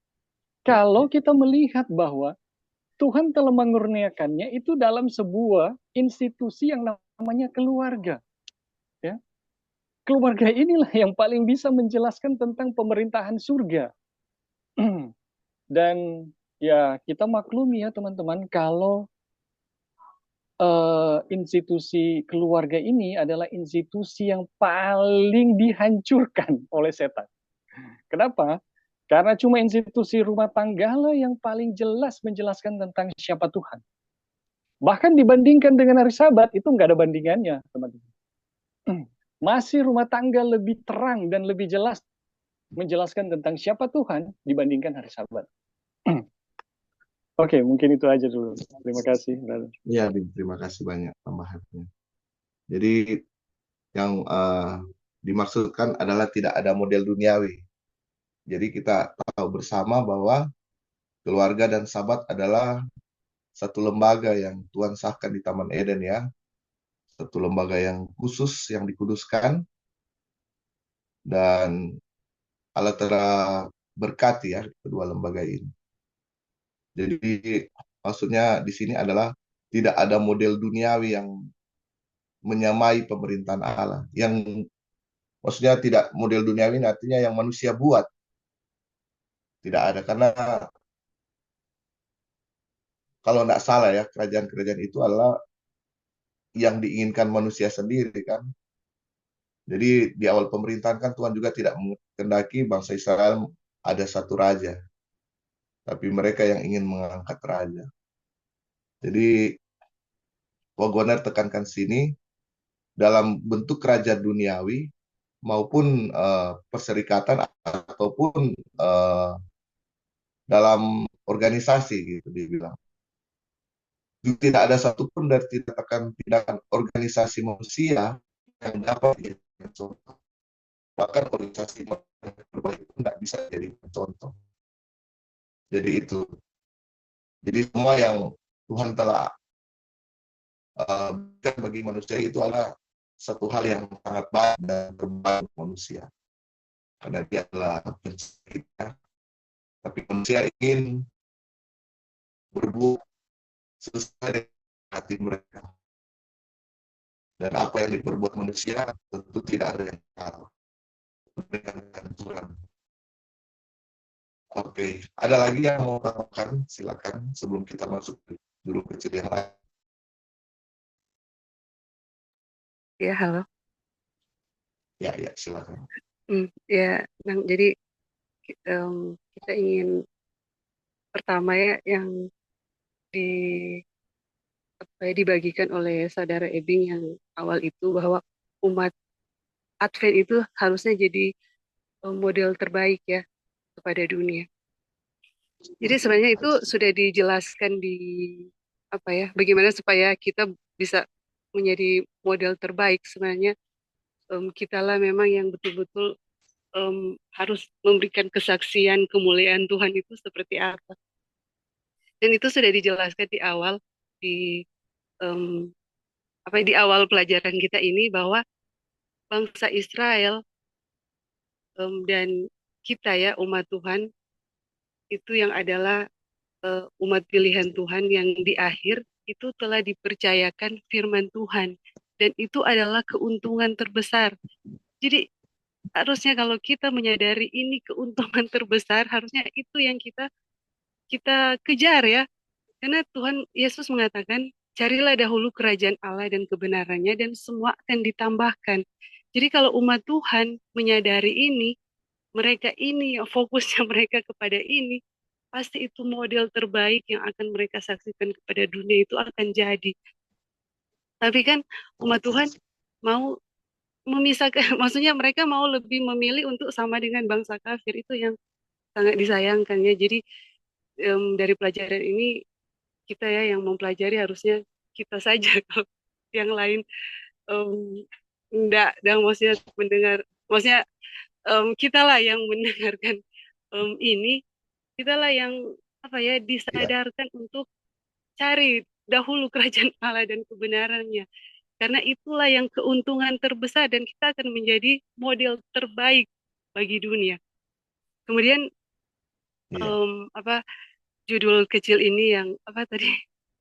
Kalau kita melihat bahwa Tuhan telah mengurniakannya itu dalam sebuah institusi yang namanya keluarga. Ya. Keluarga inilah yang paling bisa menjelaskan tentang pemerintahan surga. Dan ya kita maklumi ya teman-teman, kalau institusi keluarga ini adalah institusi yang paling dihancurkan oleh setan. Kenapa? Karena cuma institusi rumah tangga lah yang paling jelas menjelaskan tentang siapa Tuhan. Bahkan dibandingkan dengan hari Sabat, itu nggak ada bandingannya, teman-teman. Masih rumah tangga lebih terang dan lebih jelas menjelaskan tentang siapa Tuhan dibandingkan hari Sabat. Oke, mungkin itu aja dulu. Terima kasih. Ya, terima kasih banyak tambahannya. Jadi yang dimaksudkan adalah tidak ada model duniawi. Jadi kita tahu bersama bahwa keluarga dan sahabat adalah satu lembaga yang Tuhan sahkan di Taman Eden ya. Satu lembaga yang khusus, yang dikuduskan. Dan Allah telah berkati ya kedua lembaga ini. Jadi maksudnya di sini adalah tidak ada model duniawi yang menyamai pemerintahan Allah. Yang maksudnya tidak model duniawi ini artinya yang manusia buat. Tidak ada, karena kalau tidak salah ya, kerajaan-kerajaan itu adalah yang diinginkan manusia sendiri kan. Jadi di awal pemerintahan kan Tuhan juga tidak menghendaki bangsa Israel ada satu raja. Tapi mereka yang ingin mengangkat raja. Jadi Wagoner tekankan sini dalam bentuk kerajaan duniawi maupun perserikatan ataupun dalam organisasi gitu dibilang. Tidak ada satupun dari tindakan organisasi manusia yang dapat dijadikan contoh. Bahkan organisasi manusia terbaik pun tidak bisa jadi contoh. Jadi itu. Jadi semua yang Tuhan telah berikan bagi manusia itu adalah satu hal yang sangat baik dan terbaik manusia. Karena dia adalah pencipta. Tapi manusia ingin berbuat sesuai dengan hati mereka. Dan apa yang diperbuat manusia tentu tidak ada yang salah. Dengan Tuhan. Oke, ada lagi yang mau tambahkan? Silakan sebelum kita masuk dulu ke cerita yang lain. Ya, halo. Ya, silakan. Ya, jadi kita ingin pertama ya yang dibagikan oleh saudara Ebing yang awal itu, bahwa umat Advent itu harusnya jadi model terbaik ya kepada dunia. Jadi sebenarnya itu sudah dijelaskan di bagaimana supaya kita bisa menjadi model terbaik. Sebenarnya kitalah memang yang betul-betul harus memberikan kesaksian kemuliaan Tuhan itu seperti apa. Dan itu sudah dijelaskan di awal di awal pelajaran kita ini, bahwa bangsa Israel dan kita ya umat Tuhan itu yang adalah umat pilihan Tuhan yang di akhir itu telah dipercayakan firman Tuhan, dan itu adalah keuntungan terbesar. Jadi harusnya kalau kita menyadari ini keuntungan terbesar, harusnya itu yang kita kejar ya. Karena Tuhan Yesus mengatakan, carilah dahulu kerajaan Allah dan kebenarannya, dan semua akan ditambahkan. Jadi kalau umat Tuhan menyadari ini, mereka ini, fokusnya mereka kepada ini, pasti itu model terbaik yang akan mereka saksikan kepada dunia itu akan jadi. Tapi kan umat Tuhan mau memisahkan, maksudnya mereka mau lebih memilih untuk sama dengan bangsa kafir, itu yang sangat disayangkan ya. Jadi dari pelajaran ini kita ya yang mempelajari harusnya kita saja kalau yang lain enggak, dan maksudnya mendengar, maksudnya kita lah yang mendengarkan ini, kita lah yang apa ya Ya, disadarkan untuk cari dahulu kerajaan Allah dan kebenarannya. Karena itulah yang keuntungan terbesar dan kita akan menjadi model terbaik bagi dunia. Kemudian iya. apa judul kecil ini yang apa tadi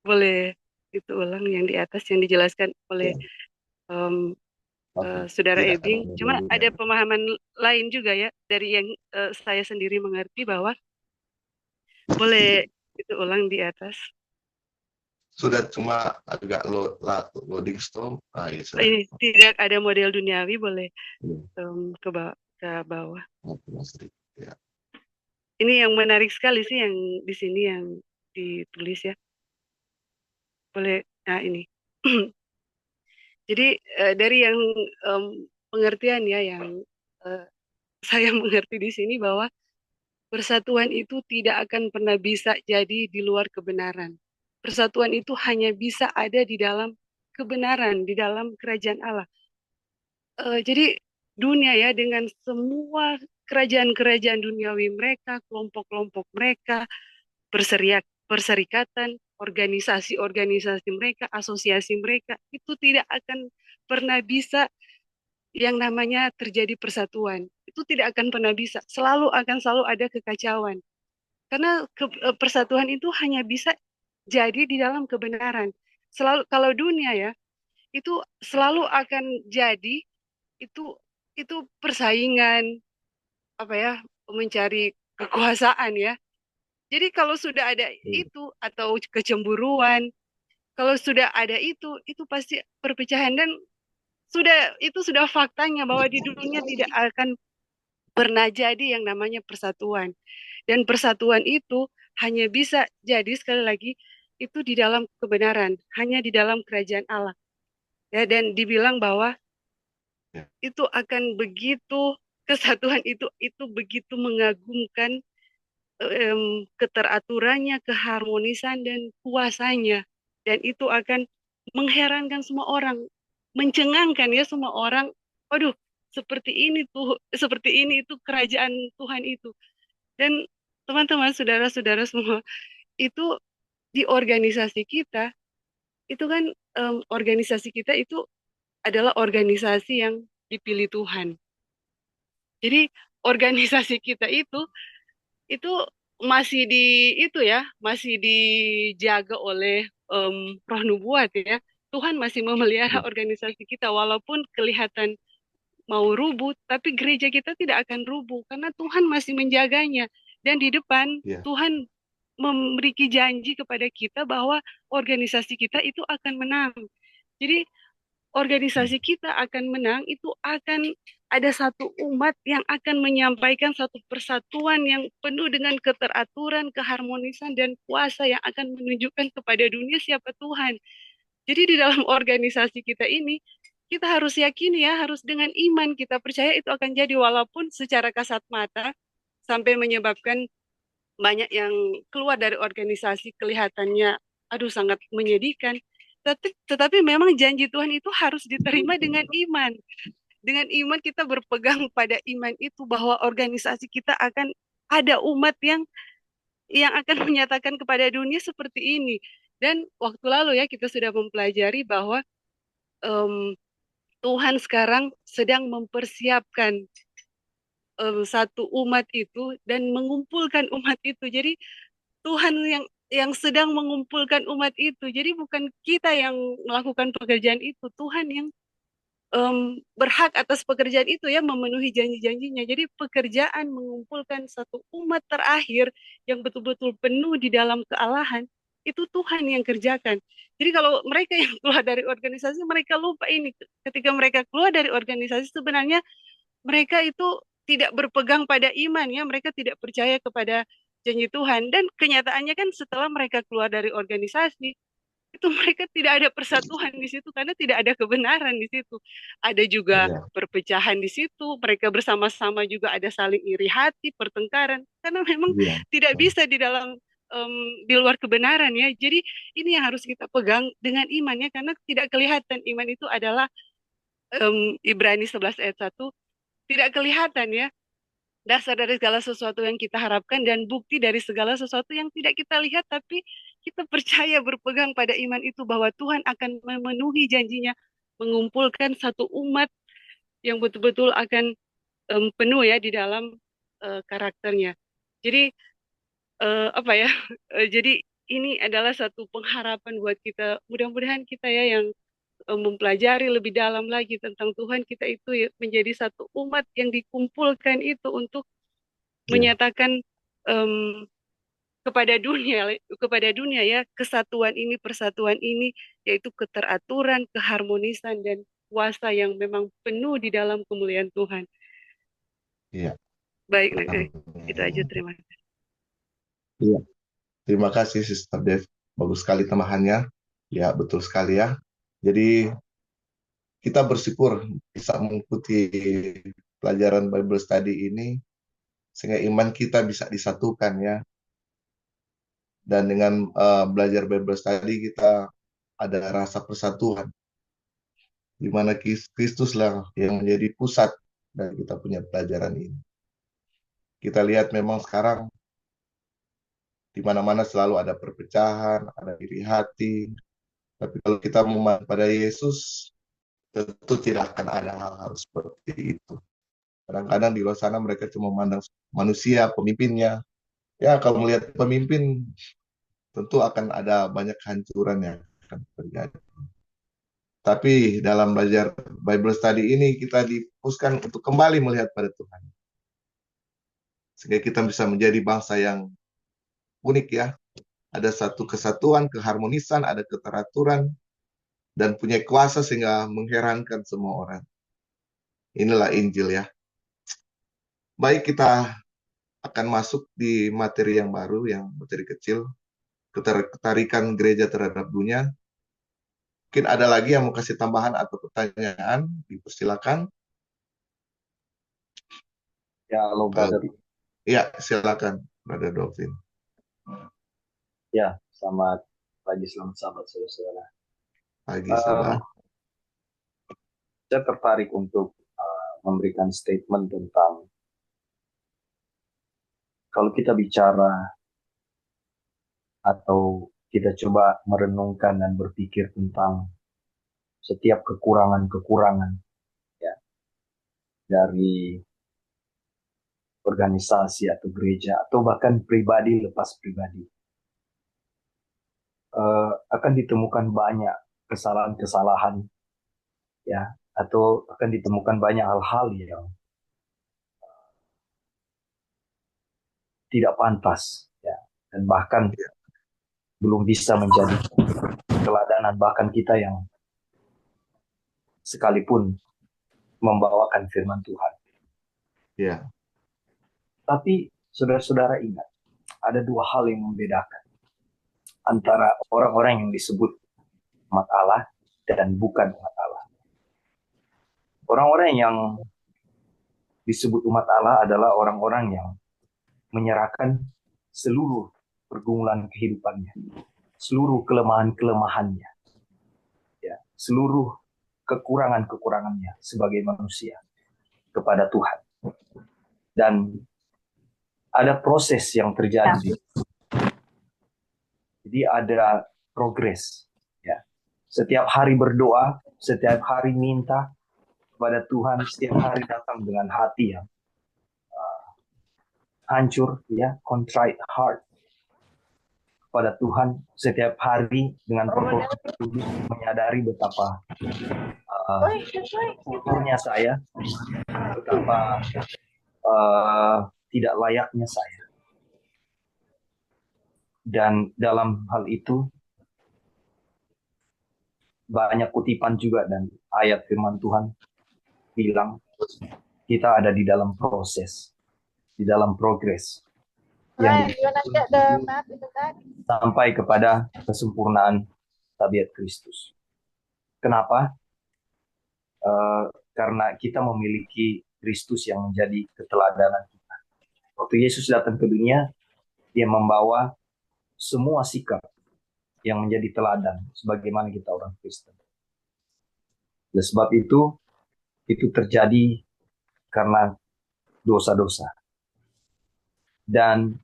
boleh itu ulang yang di atas yang dijelaskan oleh Ya. em, Oke. Saudara Tidak ada Ebing. Cuma modelnya. ada pemahaman lain juga ya dari yang saya sendiri mengerti bahwa boleh itu ulang di atas. Sudah cuma agak loading storm. Iya, sudah. Ini tidak ada model duniawi, boleh Iya. ke bawah. Oke, Mas Rik. Ya. Ini yang menarik sekali sih yang di sini yang ditulis ya. Boleh, nah ini. Jadi dari yang pengertian ya yang eh, saya mengerti di sini bahwa persatuan itu tidak akan pernah bisa jadi di luar kebenaran. Persatuan itu hanya bisa ada di dalam kebenaran, di dalam kerajaan Allah. Jadi dunia ya dengan semua kerajaan-kerajaan duniawi mereka, kelompok-kelompok mereka, perserikatan, organisasi-organisasi mereka, asosiasi mereka, itu tidak akan pernah bisa yang namanya terjadi persatuan. Itu tidak akan pernah bisa. Selalu ada kekacauan. Karena persatuan itu hanya bisa jadi di dalam kebenaran. Selalu kalau dunia ya, itu selalu akan jadi itu itu persaingan apa ya, mencari kekuasaan ya. Jadi kalau sudah ada itu atau kecemburuan, kalau sudah ada itu pasti perpecahan dan itu sudah faktanya bahwa di dunia tidak akan pernah jadi yang namanya persatuan. Dan persatuan itu hanya bisa jadi sekali lagi itu di dalam kebenaran, hanya di dalam kerajaan Allah. Ya, dan dibilang bahwa Ya. itu akan begitu kesatuan itu begitu mengagumkan keteraturannya, keharmonisan dan kuasanya, dan itu akan mengherankan semua orang, mencengangkan ya semua orang. Waduh, seperti ini itu kerajaan Tuhan itu. Dan teman-teman, saudara-saudara semua, itu di organisasi kita itu kan organisasi kita itu adalah organisasi yang dipilih Tuhan. Jadi organisasi kita itu masih masih dijaga oleh roh nubuat ya. Tuhan masih memelihara organisasi kita walaupun kelihatan mau rubuh, tapi gereja kita tidak akan rubuh karena Tuhan masih menjaganya. Dan di depan Ya. Tuhan memberi janji kepada kita bahwa organisasi kita itu akan menang. Jadi organisasi kita akan menang, itu akan ada satu umat yang akan menyampaikan satu persatuan yang penuh dengan keteraturan, keharmonisan, dan kuasa yang akan menunjukkan kepada dunia siapa Tuhan. Jadi di dalam organisasi kita ini, kita harus yakini ya, harus dengan iman kita percaya itu akan jadi walaupun secara kasat mata sampai menyebabkan banyak yang keluar dari organisasi kelihatannya aduh sangat menyedihkan. Tetapi memang janji Tuhan itu harus diterima dengan iman. Dengan iman kita berpegang pada iman itu bahwa organisasi kita akan ada umat yang akan menyatakan kepada dunia seperti ini. Dan waktu lalu ya kita sudah mempelajari bahwa Tuhan sekarang sedang mempersiapkan satu umat itu dan mengumpulkan umat itu. Jadi Tuhan yang sedang mengumpulkan umat itu. Jadi bukan kita yang melakukan pekerjaan itu, Tuhan yang berhak atas pekerjaan itu ya, memenuhi janji-janjinya. Jadi pekerjaan mengumpulkan satu umat terakhir yang betul-betul penuh di dalam kealahan, itu Tuhan yang kerjakan. Jadi kalau mereka yang keluar dari organisasi, mereka lupa ini. Ketika mereka keluar dari organisasi, sebenarnya mereka itu tidak berpegang pada iman ya, mereka tidak percaya kepada janji Tuhan. Dan kenyataannya kan setelah mereka keluar dari organisasi, itu mereka tidak ada persatuan di situ karena tidak ada kebenaran di situ. Ada juga Iya, perpecahan di situ, mereka bersama-sama juga ada saling iri hati, pertengkaran, karena memang iya. tidak bisa di dalam di luar kebenaran ya. Jadi ini yang harus kita pegang dengan iman ya, karena tidak kelihatan. Iman itu adalah Ibrani 11 ayat 1, tidak kelihatan ya. Dasar dari segala sesuatu yang kita harapkan dan bukti dari segala sesuatu yang tidak kita lihat, tapi kita percaya berpegang pada iman itu bahwa Tuhan akan memenuhi janjinya, mengumpulkan satu umat yang betul-betul akan penuh ya di dalam karakternya. Jadi apa ya? Jadi ini adalah satu pengharapan buat kita. Mudah-mudahan kita ya yang mempelajari lebih dalam lagi tentang Tuhan, kita itu ya menjadi satu umat yang dikumpulkan itu untuk Iya. menyatakan em, kepada dunia ya, kesatuan ini, persatuan ini, yaitu keteraturan, keharmonisan dan kuasa yang memang penuh di dalam kemuliaan Tuhan. Iya. Baik, itu aja, Amin. terima kasih. Iya. Terima kasih Sister Dev. Bagus sekali tambahannya. Ya, betul sekali ya. Jadi kita bersyukur bisa mengikuti pelajaran Bible Study ini sehingga iman kita bisa disatukan ya. Dan dengan belajar Bible Study kita ada rasa persatuan di mana Kristus lah yang menjadi pusat dari kita punya pelajaran ini. Kita lihat memang sekarang di mana-mana selalu ada perpecahan, ada iri hati. Tapi kalau kita memandang pada Yesus, tentu tidak akan ada hal-hal seperti itu. Kadang-kadang di luar sana mereka cuma memandang manusia, pemimpinnya. Ya, kalau melihat pemimpin, tentu akan ada banyak kehancuran yang akan terjadi. Tapi dalam belajar Bible Study ini, kita dipuskan untuk kembali melihat pada Tuhan. Sehingga kita bisa menjadi bangsa yang unik ya. Ada satu kesatuan, keharmonisan, ada keteraturan, dan punya kuasa sehingga mengherankan semua orang. Inilah Injil ya. Baik, kita akan masuk di materi yang baru, yang materi kecil, ketertarikan gereja terhadap dunia. Mungkin ada lagi yang mau kasih tambahan atau pertanyaan, dipersilakan. Ya, halo brother. Ya, silakan, Brother Dolphin. Ya, selamat pagi, selamat sahabat saudara-saudara. Pagi, sahabat. Saya tertarik untuk memberikan statement tentang kalau kita bicara atau kita coba merenungkan dan berpikir tentang setiap kekurangan-kekurangan ya dari organisasi atau gereja atau bahkan pribadi lepas pribadi, akan ditemukan banyak kesalahan-kesalahan ya, atau akan ditemukan banyak hal-hal yang tidak pantas ya, dan bahkan belum bisa menjadi keladanan bahkan kita yang sekalipun membawakan firman Tuhan. Ya. Tapi saudara-saudara ingat, ada dua hal yang membedakan antara orang-orang yang disebut umat Allah dan bukan umat Allah. Orang-orang yang disebut umat Allah adalah orang-orang yang menyerahkan seluruh pergumulan kehidupannya, seluruh kelemahan-kelemahannya, ya, seluruh kekurangan-kekurangannya sebagai manusia kepada Tuhan. Dan ada proses yang terjadi. Jadi ada progres. Ya. Setiap hari berdoa, setiap hari minta kepada Tuhan, setiap hari datang dengan hati yang hancur, ya, contrite heart kepada Tuhan setiap hari dengan menyadari betapa kotornya saya, betapa tidak layaknya saya. Dan dalam hal itu banyak kutipan juga dan ayat firman Tuhan bilang kita ada di dalam proses, di dalam progres yang sampai kepada kesempurnaan tabiat Kristus. Kenapa? Karena kita memiliki Kristus yang menjadi keteladanan kita. Waktu Yesus datang ke dunia, dia membawa semua sikap yang menjadi teladan sebagaimana kita orang Kristen. Oleh sebab itu terjadi karena dosa-dosa. Dan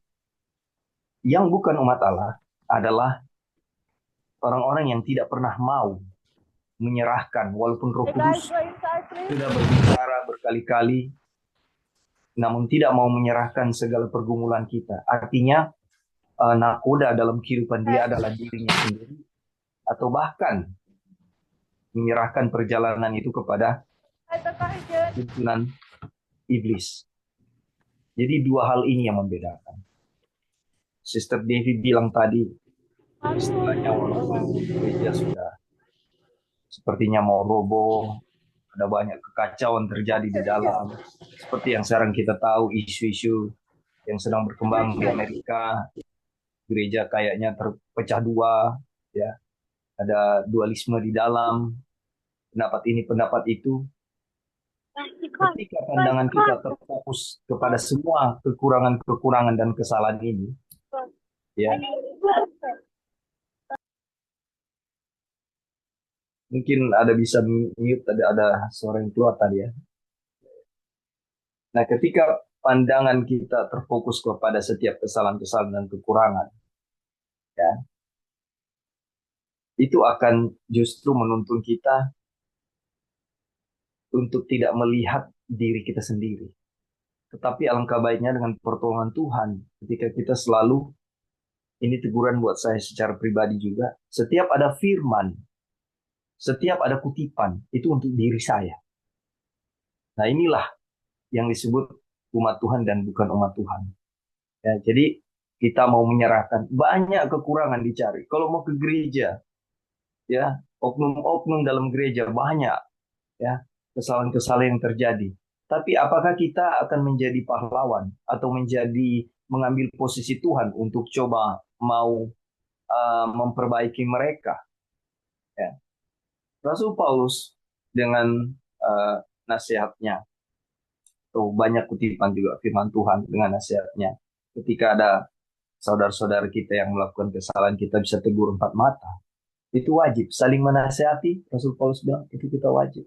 yang bukan umat Allah adalah orang-orang yang tidak pernah mau menyerahkan, walaupun Roh Kudus sudah berbicara berkali-kali, namun tidak mau menyerahkan segala pergumulan kita. Artinya nakoda dalam kehidupan dia adalah dirinya sendiri, atau bahkan menyerahkan perjalanan itu kepada tuntunan iblis. Jadi dua hal ini yang membedakan. Sister Devi bilang tadi, istilahnya walaupun gereja sudah sepertinya mau roboh, ada banyak kekacauan terjadi di dalam. Seperti yang sekarang kita tahu, isu-isu yang sedang berkembang di Amerika, gereja kayaknya terpecah dua, ya, ada dualisme di dalam, pendapat ini, pendapat itu. Ketika pandangan kita terfokus kepada semua kekurangan-kekurangan dan kesalahan ini, ya, mungkin ada bisa mute, ada suara yang keluar tadi ya. Nah, ketika pandangan kita terfokus kepada setiap kesalahan-kesalahan dan kekurangan, ya, itu akan justru menuntun kita untuk tidak melihat diri kita sendiri. Tetapi alangkah baiknya dengan pertolongan Tuhan, ketika kita selalu, ini teguran buat saya secara pribadi juga, setiap ada firman, setiap ada kutipan, itu untuk diri saya. Nah, inilah yang disebut umat Tuhan dan bukan umat Tuhan. Ya, jadi kita mau menyerahkan, banyak kekurangan dicari. Kalau mau ke gereja, ya, oknum-oknum dalam gereja banyak, ya, kesalahan-kesalahan yang terjadi. Tapi apakah kita akan menjadi pahlawan atau mengambil posisi Tuhan untuk coba mau memperbaiki mereka? Ya. Rasul Paulus dengan nasihatnya, atau banyak kutipan juga firman Tuhan dengan nasihatnya, ketika ada saudara-saudara kita yang melakukan kesalahan, kita bisa tegur empat mata. Itu wajib, saling menasihati. Rasul Paulus bilang itu kita wajib.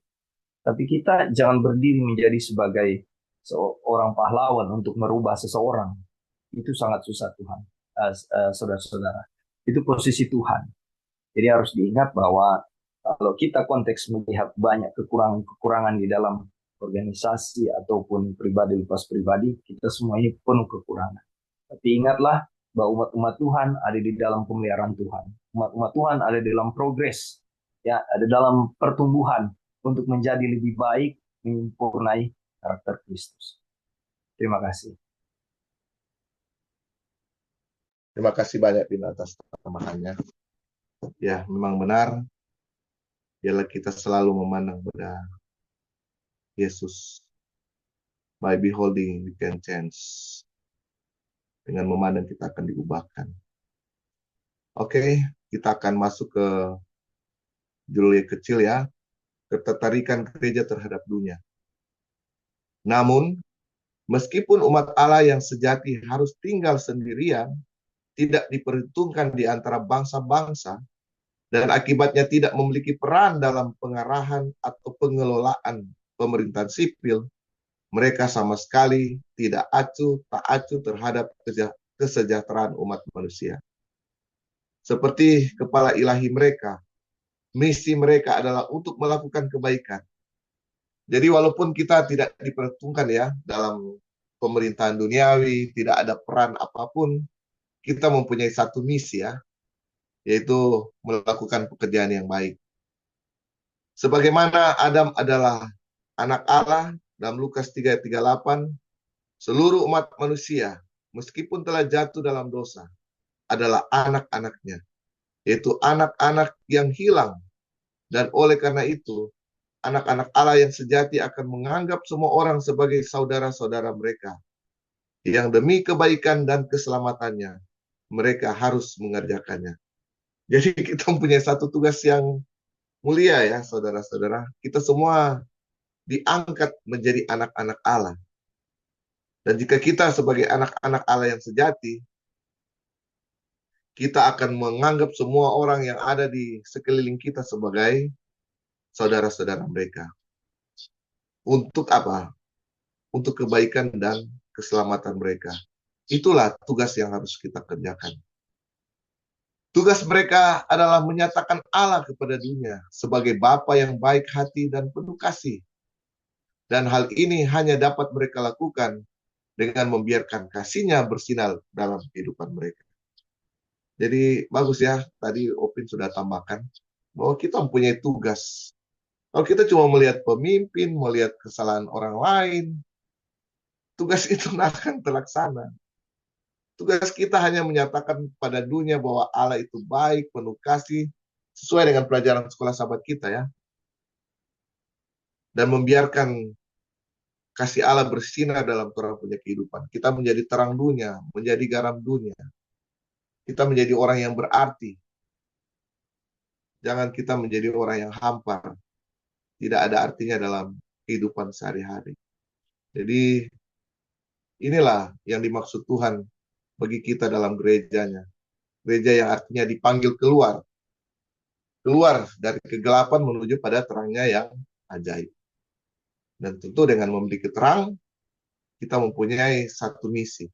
Tapi kita jangan berdiri menjadi sebagai seorang pahlawan untuk merubah seseorang. Itu sangat susah Tuhan, saudara-saudara. Itu posisi Tuhan. Jadi harus diingat bahwa kalau kita konteks melihat banyak kekurangan-kekurangan di dalam organisasi ataupun pribadi lepas pribadi, kita semua ini penuh kekurangan. Tapi ingatlah bahwa umat-umat Tuhan ada di dalam pemeliharaan Tuhan. Umat-umat Tuhan ada di dalam progres, ya, ada dalam pertumbuhan untuk menjadi lebih baik, menyempurnai karakter Kristus. Terima kasih. Terima kasih banyak Bin atas tambahannya. Ya, memang benar. Biarlah kita selalu memandang pada Yesus. By beholding we can change. Dengan memandang kita akan diubahkan. Oke, kita akan masuk ke judul yang kecil ya. Ketertarikan gereja terhadap dunia. Namun, meskipun umat Allah yang sejati harus tinggal sendirian, tidak diperhitungkan di antara bangsa-bangsa, dan akibatnya tidak memiliki peran dalam pengarahan atau pengelolaan pemerintahan sipil, mereka sama sekali tidak tak acuh terhadap kesejahteraan umat manusia. Seperti kepala ilahi mereka, misi mereka adalah untuk melakukan kebaikan. Jadi walaupun kita tidak diperhitungkan ya dalam pemerintahan duniawi, tidak ada peran apapun, kita mempunyai satu misi ya, yaitu melakukan pekerjaan yang baik. Sebagaimana Adam adalah anak Allah, dalam Lukas 3:38, seluruh umat manusia, meskipun telah jatuh dalam dosa, adalah anak-anaknya, yaitu anak-anak yang hilang. Dan oleh karena itu, anak-anak Allah yang sejati akan menganggap semua orang sebagai saudara-saudara mereka, yang demi kebaikan dan keselamatannya, mereka harus mengerjakannya. Jadi kita mempunyai satu tugas yang mulia ya, saudara-saudara. Kita semua diangkat menjadi anak-anak Allah. Dan jika kita sebagai anak-anak Allah yang sejati, kita akan menganggap semua orang yang ada di sekeliling kita sebagai saudara-saudara mereka. Untuk apa? Untuk kebaikan dan keselamatan mereka. Itulah tugas yang harus kita kerjakan. Tugas mereka adalah menyatakan Allah kepada dunia sebagai Bapa yang baik hati dan penuh kasih. Dan hal ini hanya dapat mereka lakukan dengan membiarkan kasihnya bersinar dalam kehidupan mereka. Jadi bagus ya, tadi Opin sudah tambahkan bahwa kita mempunyai tugas. Kalau kita cuma melihat pemimpin, melihat kesalahan orang lain, tugas itu tidak akan terlaksana. Tugas kita hanya menyatakan pada dunia bahwa Allah itu baik, penuh kasih, sesuai dengan pelajaran sekolah sahabat kita ya. Dan membiarkan kasih Allah bersinar dalam orang punya kehidupan. Kita menjadi terang dunia, menjadi garam dunia. Kita menjadi orang yang berarti. Jangan kita menjadi orang yang hampa. Tidak ada artinya dalam kehidupan sehari-hari. Jadi inilah yang dimaksud Tuhan bagi kita dalam gerejanya. Gereja yang artinya dipanggil keluar. Keluar dari kegelapan menuju pada terangnya yang ajaib. Dan tentu dengan memiliki terang, kita mempunyai satu misi,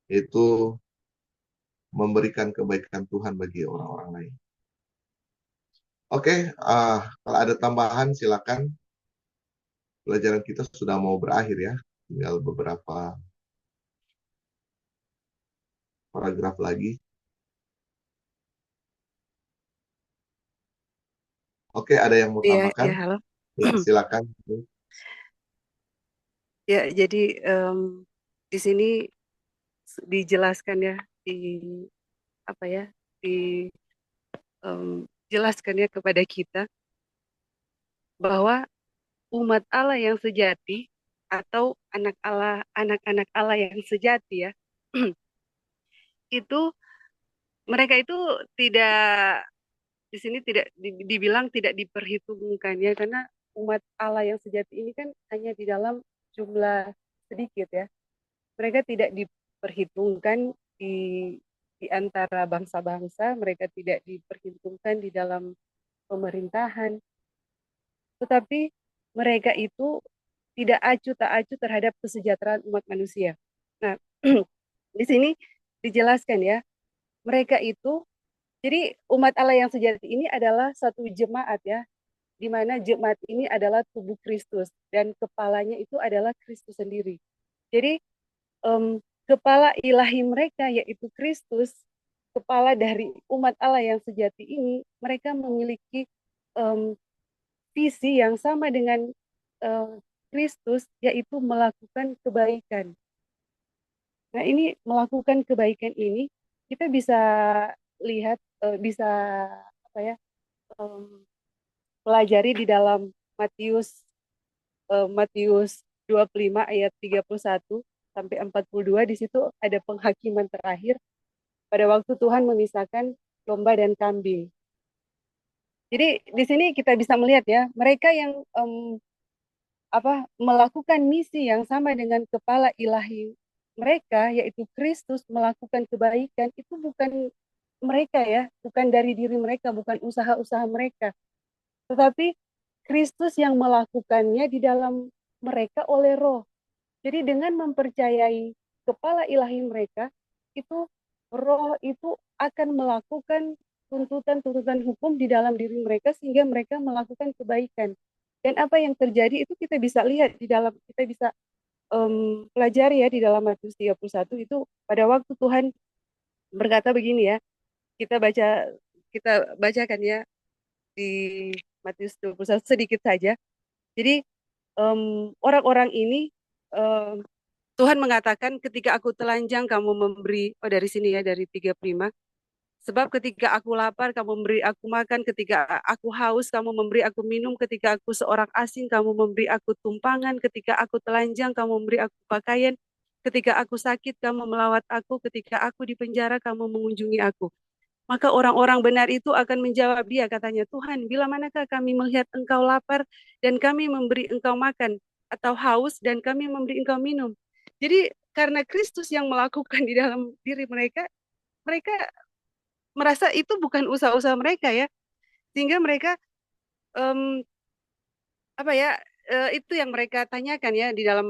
yaitu memberikan kebaikan Tuhan bagi orang-orang lain. Oke, kalau ada tambahan silakan. Pelajaran kita sudah mau berakhir ya, tinggal beberapa paragraf lagi. Oke, ada yang mau tambahkan? Ya, halo. Ya, silakan. Ya, jadi di sini dijelaskan ya, dijelaskan ya kepada kita bahwa umat Allah yang sejati atau anak-anak Allah yang sejati ya, itu mereka itu tidak di sini tidak dibilang tidak diperhitungkan ya, karena umat Allah yang sejati ini kan hanya di dalam jumlah sedikit ya. Mereka tidak diperhitungkan di antara bangsa-bangsa, mereka tidak diperhitungkan di dalam pemerintahan. Tetapi mereka itu tidak acuh tak acuh terhadap kesejahteraan umat manusia. Nah, di sini dijelaskan ya, mereka itu, jadi umat Allah yang sejati ini adalah satu jemaat ya, di mana jemaat ini adalah tubuh Kristus dan kepalanya itu adalah Kristus sendiri. Jadi kepala ilahi mereka yaitu Kristus, kepala dari umat Allah yang sejati ini, mereka memiliki visi yang sama dengan Kristus, yaitu melakukan kebaikan. Nah, ini melakukan kebaikan ini kita bisa lihat, bisa pelajari di dalam Matius 25 ayat 31 sampai 42. Di situ ada penghakiman terakhir pada waktu Tuhan memisahkan domba dan kambing. Jadi di sini kita bisa melihat ya, mereka yang melakukan misi yang sama dengan kepala ilahi mereka, yaitu Kristus, melakukan kebaikan, itu bukan mereka ya, bukan dari diri mereka, bukan usaha-usaha mereka, tetapi Kristus yang melakukannya di dalam mereka oleh Roh. Jadi dengan mempercayai kepala ilahi mereka, itu Roh itu akan melakukan tuntutan-tuntutan hukum di dalam diri mereka sehingga mereka melakukan kebaikan. Dan apa yang terjadi itu kita bisa lihat di dalam, kita bisa pelajari ya di dalam Matius 31 itu, pada waktu Tuhan berkata begini ya, kita bacakan ya di Matius 21 sedikit saja. Jadi orang-orang ini Tuhan mengatakan, ketika aku telanjang kamu memberi, dari sini ya, dari 35. Sebab ketika aku lapar, kamu memberi aku makan. Ketika aku haus, kamu memberi aku minum. Ketika aku seorang asing, kamu memberi aku tumpangan. Ketika aku telanjang, kamu memberi aku pakaian. Ketika aku sakit, kamu melawat aku. Ketika aku di penjara, kamu mengunjungi aku. Maka orang-orang benar itu akan menjawab dia, katanya, Tuhan, bila manakah kami melihat engkau lapar dan kami memberi engkau makan, atau haus dan kami memberi engkau minum. Jadi karena Kristus yang melakukan di dalam diri mereka, mereka merasa itu bukan usaha-usaha mereka ya, sehingga mereka em, apa ya, itu yang mereka tanyakan ya di dalam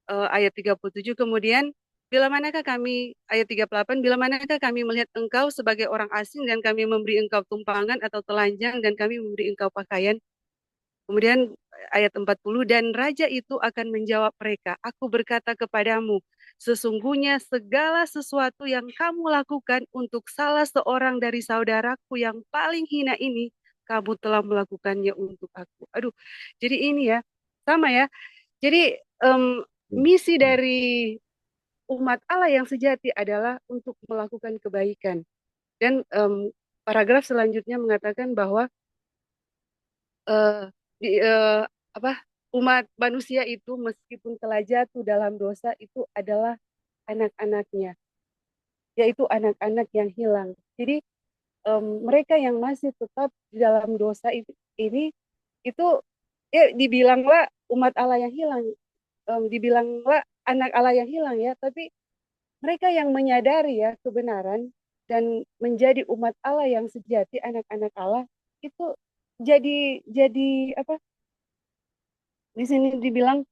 ayat 37. Kemudian bila manakah kami, ayat 38, bila manakah kami melihat engkau sebagai orang asing dan kami memberi engkau tumpangan atau telanjang dan kami memberi engkau pakaian. Kemudian ayat 40, dan raja itu akan menjawab mereka, aku berkata kepadamu, sesungguhnya segala sesuatu yang kamu lakukan untuk salah seorang dari saudaraku yang paling hina ini, kamu telah melakukannya untuk aku. Aduh, jadi ini ya, sama ya. Jadi misi dari umat Allah yang sejati adalah untuk melakukan kebaikan. Dan paragraf selanjutnya mengatakan bahwa eh, di, apa, umat manusia itu meskipun telah jatuh dalam dosa itu adalah anak-anaknya, yaitu anak-anak yang hilang. Jadi mereka yang masih tetap di dalam dosa ini itu ya dibilanglah umat Allah yang hilang, dibilanglah anak Allah yang hilang ya, tapi mereka yang menyadari ya kebenaran dan menjadi umat Allah yang sejati, anak-anak Allah itu jadi apa? Di sini dibilang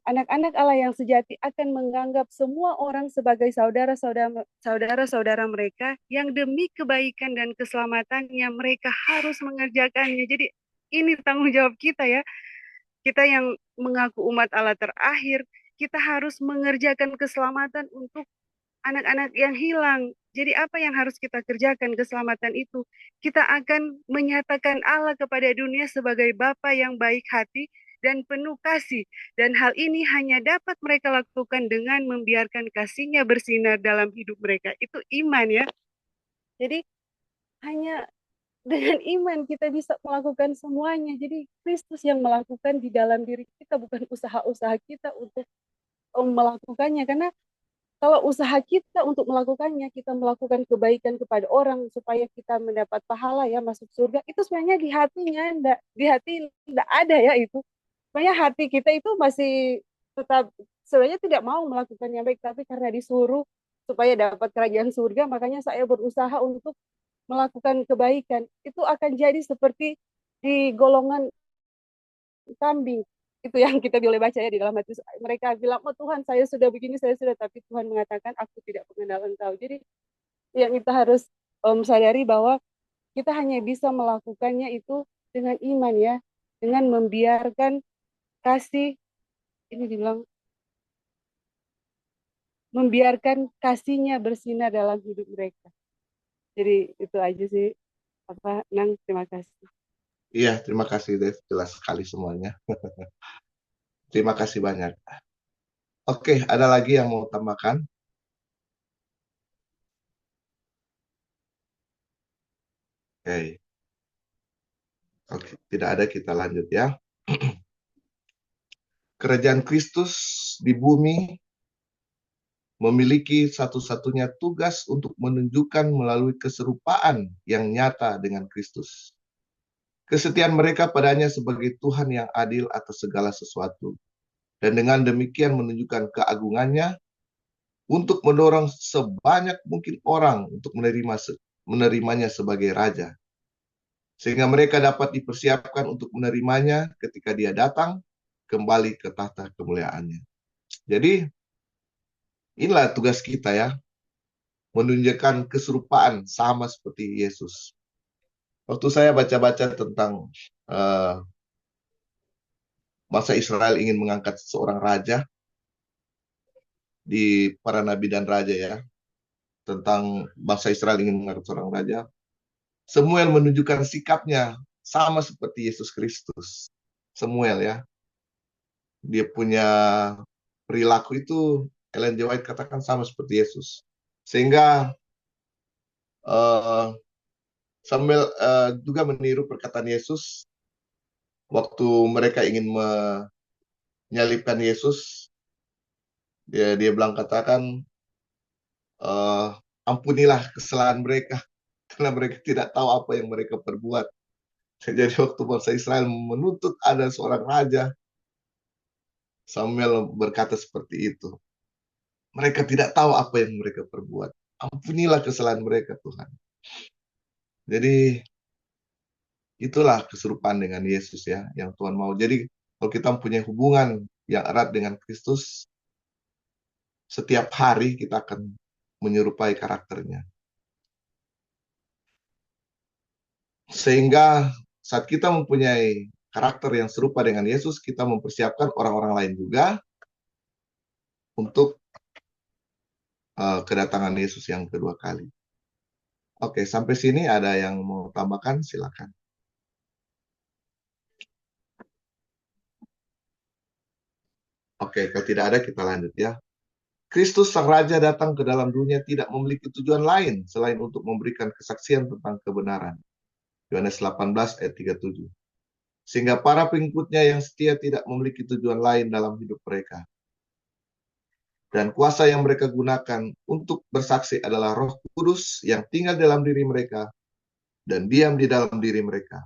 anak-anak Allah yang sejati akan menganggap semua orang sebagai saudara-saudara mereka yang demi kebaikan dan keselamatannya mereka harus mengerjakannya. Jadi ini tanggung jawab kita ya. Kita yang mengaku umat Allah terakhir, kita harus mengerjakan keselamatan untuk anak-anak yang hilang. Jadi apa yang harus kita kerjakan keselamatan itu? Kita akan menyatakan Allah kepada dunia sebagai Bapa yang baik hati dan penuh kasih. Dan hal ini hanya dapat mereka lakukan dengan membiarkan kasihnya bersinar dalam hidup mereka. Itu iman ya. Jadi hanya dengan iman kita bisa melakukan semuanya. Jadi Kristus yang melakukan di dalam diri kita, bukan usaha-usaha kita untuk melakukannya. Karena kalau usaha kita untuk melakukannya, kita melakukan kebaikan kepada orang supaya kita mendapat pahala ya masuk surga, itu sebenarnya di hatinya, di hati enggak ada ya itu. Sebenarnya hati kita itu masih tetap sebenarnya tidak mau melakukan yang baik, tapi karena disuruh supaya dapat kerajaan surga, makanya saya berusaha untuk melakukan kebaikan. Itu akan jadi seperti di golongan kambing. Itu yang kita boleh baca ya di dalam hati mereka bilang, oh Tuhan saya sudah begini, saya sudah, tapi Tuhan mengatakan aku tidak mengenal engkau. Jadi yang kita harus sadari bahwa kita hanya bisa melakukannya itu dengan iman ya, dengan membiarkan kasih, ini dibilang membiarkan kasihnya bersinar dalam hidup mereka. Jadi itu aja sih, Nang, terima kasih. Iya, terima kasih Dev, jelas sekali semuanya. Terima kasih banyak. Oke, ada lagi yang mau tambahkan? Oke. Oke, tidak ada, kita lanjut ya. Kerajaan Kristus di bumi memiliki satu-satunya tugas untuk menunjukkan melalui keserupaan yang nyata dengan Kristus. Kesetiaan mereka padanya sebagai Tuhan yang adil atas segala sesuatu. Dan dengan demikian menunjukkan keagungannya untuk mendorong sebanyak mungkin orang untuk menerimanya sebagai Raja. Sehingga mereka dapat dipersiapkan untuk menerimanya ketika dia datang kembali ke tahta kemuliaannya. Jadi inilah tugas kita ya, menunjukkan keserupaan sama seperti Yesus. Waktu saya baca-baca tentang masa Israel ingin mengangkat seorang raja di para nabi dan raja ya, tentang bangsa Israel ingin mengangkat seorang raja, Samuel menunjukkan sikapnya sama seperti Yesus Kristus. Samuel ya, dia punya perilaku itu Ellen G. White katakan sama seperti Yesus. Sehingga Samuel juga meniru perkataan Yesus waktu mereka ingin menyalibkan Yesus. Dia bilang, katakan ampunilah kesalahan mereka karena mereka tidak tahu apa yang mereka perbuat. Jadi waktu bangsa Israel menuntut ada seorang raja, Samuel berkata seperti itu. Mereka tidak tahu apa yang mereka perbuat. Ampunilah kesalahan mereka, Tuhan. Jadi itulah keserupaan dengan Yesus ya, yang Tuhan mau. Jadi kalau kita mempunyai hubungan yang erat dengan Kristus, setiap hari kita akan menyerupai karakternya. Sehingga saat kita mempunyai karakter yang serupa dengan Yesus, kita mempersiapkan orang-orang lain juga untuk kedatangan Yesus yang kedua kali. Oke, sampai sini ada yang mau tambahkan? Silakan. Oke, kalau tidak ada kita lanjut ya. Kristus Sang Raja datang ke dalam dunia tidak memiliki tujuan lain selain untuk memberikan kesaksian tentang kebenaran. Yohanes 18 ayat 37. Sehingga para pengikutnya yang setia tidak memiliki tujuan lain dalam hidup mereka. Dan kuasa yang mereka gunakan untuk bersaksi adalah Roh Kudus yang tinggal dalam diri mereka dan diam di dalam diri mereka.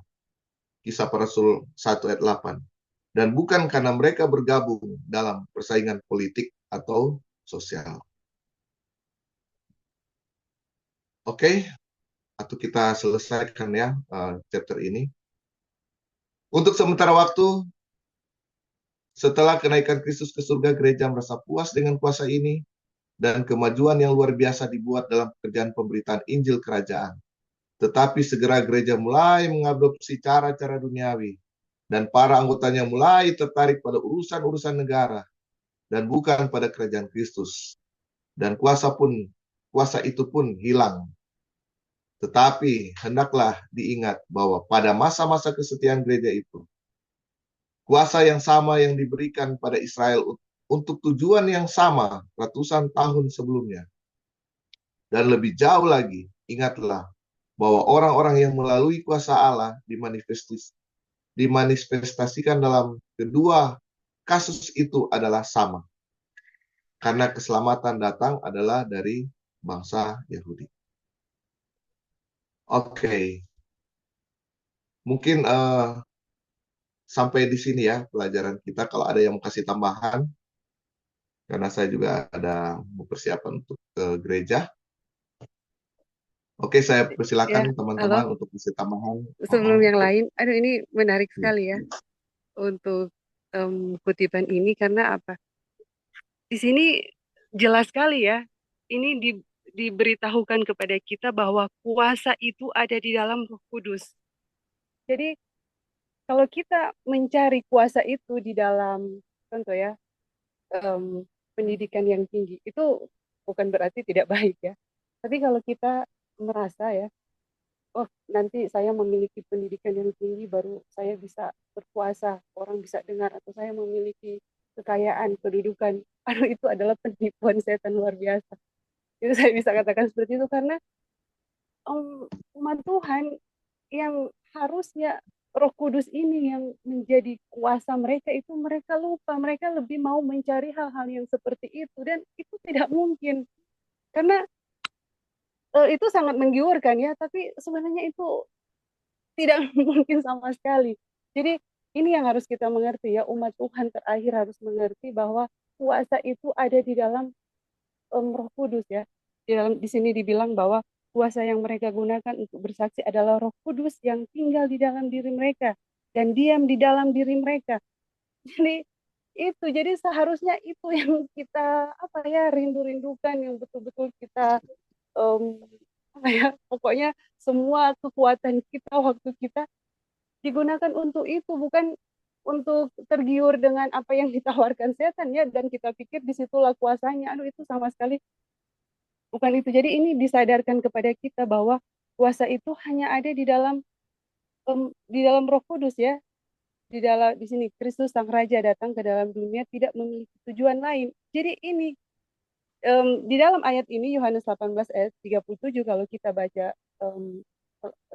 Kisah Para Rasul 1 ayat 8. Dan bukan karena mereka bergabung dalam persaingan politik atau sosial. Oke, atau kita selesaikan ya chapter ini. Untuk sementara waktu, setelah kenaikan Kristus ke surga, gereja merasa puas dengan kuasa ini dan kemajuan yang luar biasa dibuat dalam pekerjaan pemberitaan Injil Kerajaan. Tetapi segera gereja mulai mengadopsi cara-cara duniawi dan para anggotanya mulai tertarik pada urusan-urusan negara dan bukan pada kerajaan Kristus. Dan kuasa itu pun hilang. Tetapi hendaklah diingat bahwa pada masa-masa kesetiaan gereja itu, kuasa yang sama yang diberikan pada Israel untuk tujuan yang sama ratusan tahun sebelumnya. Dan lebih jauh lagi, ingatlah bahwa orang-orang yang melalui kuasa Allah dimanifestasikan dalam kedua kasus itu adalah sama. Karena keselamatan datang adalah dari bangsa Yahudi. Oke. Mungkin sampai di sini ya pelajaran kita. Kalau ada yang mau kasih tambahan, karena saya juga ada persiapan untuk ke gereja. Oke, saya Ya, persilakan halo. teman-teman untuk kasih tambahan. Sebelum yang Oke. lain, aduh ini menarik Iya. sekali ya untuk kutipan ini karena apa? Di sini jelas sekali ya, ini diberitahukan kepada kita bahwa kuasa itu ada di dalam Roh Kudus. Jadi kalau kita mencari kuasa itu di dalam contoh ya pendidikan yang tinggi, itu bukan berarti tidak baik ya. Tapi kalau kita merasa ya, oh nanti saya memiliki pendidikan yang tinggi baru saya bisa berkuasa, orang bisa dengar, atau saya memiliki kekayaan, kedudukan. Aduh, itu adalah penipuan setan luar biasa. Itu saya bisa katakan seperti itu karena umat Tuhan yang harusnya Roh Kudus ini yang menjadi kuasa mereka, itu mereka lupa, mereka lebih mau mencari hal-hal yang seperti itu, dan itu tidak mungkin karena itu sangat menggiurkan ya, tapi sebenarnya itu tidak mungkin sama sekali. Jadi ini yang harus kita mengerti ya, umat Tuhan terakhir harus mengerti bahwa kuasa itu ada di dalam Roh Kudus ya. Di sini dibilang bahwa kuasa yang mereka gunakan untuk bersaksi adalah Roh Kudus yang tinggal di dalam diri mereka dan diam di dalam diri mereka. Jadi seharusnya itu yang kita rindu-rindukan, yang betul-betul kita pokoknya semua kekuatan kita, waktu kita digunakan untuk itu, bukan untuk tergiur dengan apa yang ditawarkan setan ya, dan kita pikir disitulah kuasanya. Aduh, itu sama sekali bukan itu. Jadi ini disadarkan kepada kita bahwa kuasa itu hanya ada di dalam Roh Kudus ya. Di sini Kristus Sang Raja datang ke dalam dunia tidak memiliki tujuan lain. Jadi ini di dalam ayat ini Yohanes 18 ayat 37, kalau kita baca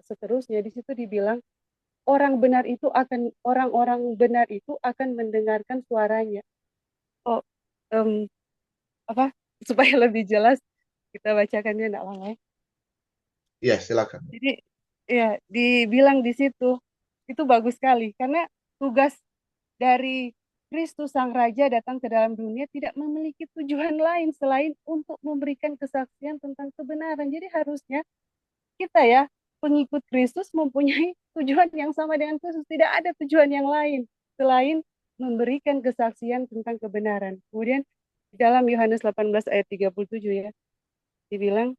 seterusnya, di situ dibilang orang-orang benar itu akan mendengarkan suaranya. Oh, supaya lebih jelas kita bacakannya, enggak apa-apa. Ya, silakan. Jadi ya dibilang di situ itu bagus sekali karena tugas dari Kristus Sang Raja datang ke dalam dunia tidak memiliki tujuan lain selain untuk memberikan kesaksian tentang kebenaran. Jadi harusnya kita ya pengikut Kristus mempunyai tujuan yang sama dengan Kristus. Tidak ada tujuan yang lain selain memberikan kesaksian tentang kebenaran. Kemudian dalam Yohanes 18 ayat 37 ya, dibilang,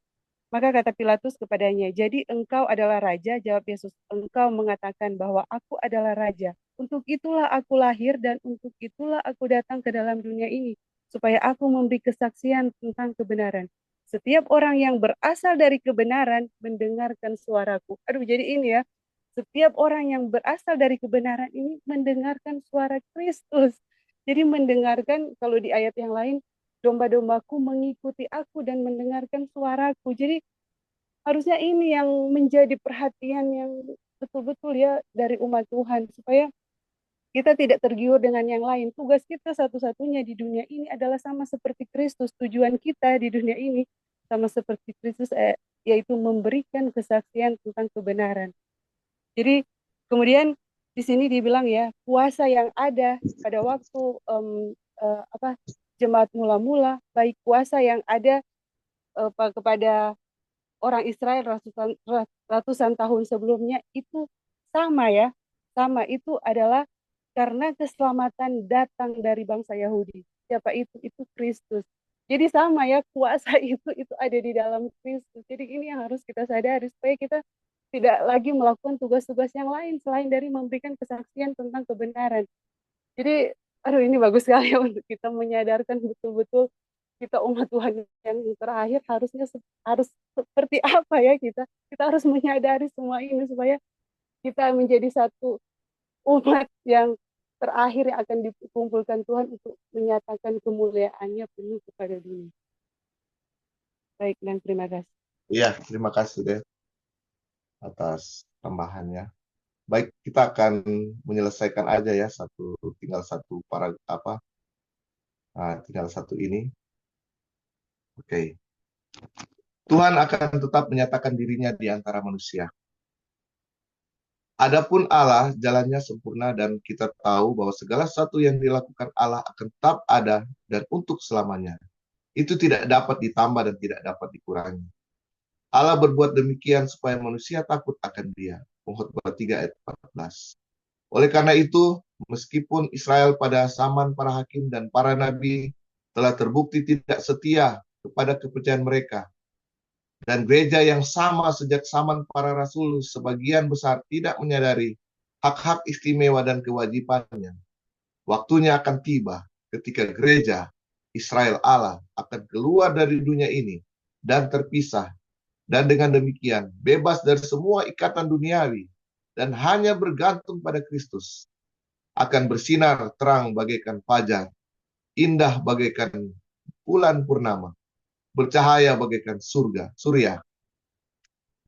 maka kata Pilatus kepadanya, jadi engkau adalah raja? Jawab Yesus, engkau mengatakan bahwa aku adalah raja. Untuk itulah aku lahir dan untuk itulah aku datang ke dalam dunia ini, supaya aku memberi kesaksian tentang kebenaran. Setiap orang yang berasal dari kebenaran mendengarkan suaraku. Aduh, jadi ini ya, setiap orang yang berasal dari kebenaran ini mendengarkan suara Kristus. Jadi mendengarkan, kalau di ayat yang lain, domba-dombaku mengikuti aku dan mendengarkan suaraku. Jadi harusnya ini yang menjadi perhatian yang betul-betul ya dari umat Tuhan, supaya kita tidak tergiur dengan yang lain. Tugas kita satu-satunya di dunia ini adalah sama seperti Kristus. Tujuan kita di dunia ini sama seperti Kristus, yaitu memberikan kesaksian tentang kebenaran. Jadi kemudian di sini dibilang ya, kuasa yang ada pada waktu jemaat mula-mula, baik kuasa yang ada kepada orang Israel ratusan tahun sebelumnya itu sama ya, sama itu adalah karena keselamatan datang dari bangsa Yahudi. Siapa itu? Itu Kristus. Jadi sama ya, kuasa itu ada di dalam Kristus. Jadi ini yang harus kita sadari supaya kita tidak lagi melakukan tugas-tugas yang lain selain dari memberikan kesaksian tentang kebenaran. Jadi, aduh ini bagus sekali ya untuk kita menyadarkan betul-betul kita umat Tuhan yang terakhir harus seperti apa ya kita. Kita harus menyadari semua ini supaya kita menjadi satu umat yang terakhir yang akan dikumpulkan Tuhan untuk menyatakan kemuliaannya penuh kepada dunia. Baik, dan terima kasih. Iya, terima kasih deh atas tambahannya. Baik, kita akan menyelesaikan aja ya tinggal satu ini. Oke. Tuhan akan tetap menyatakan dirinya di antara manusia. Adapun Allah jalannya sempurna dan kita tahu bahwa segala sesuatu yang dilakukan Allah akan tetap ada dan untuk selamanya. Itu tidak dapat ditambah dan tidak dapat dikurangi. Allah berbuat demikian supaya manusia takut akan Dia. Pengkhotbah 3 ayat 14. Oleh karena itu, meskipun Israel pada zaman para hakim dan para nabi telah terbukti tidak setia kepada kepercayaan mereka, dan gereja yang sama sejak zaman para rasul sebagian besar tidak menyadari hak-hak istimewa dan kewajibannya, waktunya akan tiba ketika gereja Israel Allah akan keluar dari dunia ini dan terpisah, dan dengan demikian bebas dari semua ikatan duniawi dan hanya bergantung pada Kristus, akan bersinar terang bagaikan fajar, indah bagaikan bulan purnama, bercahaya bagaikan surya,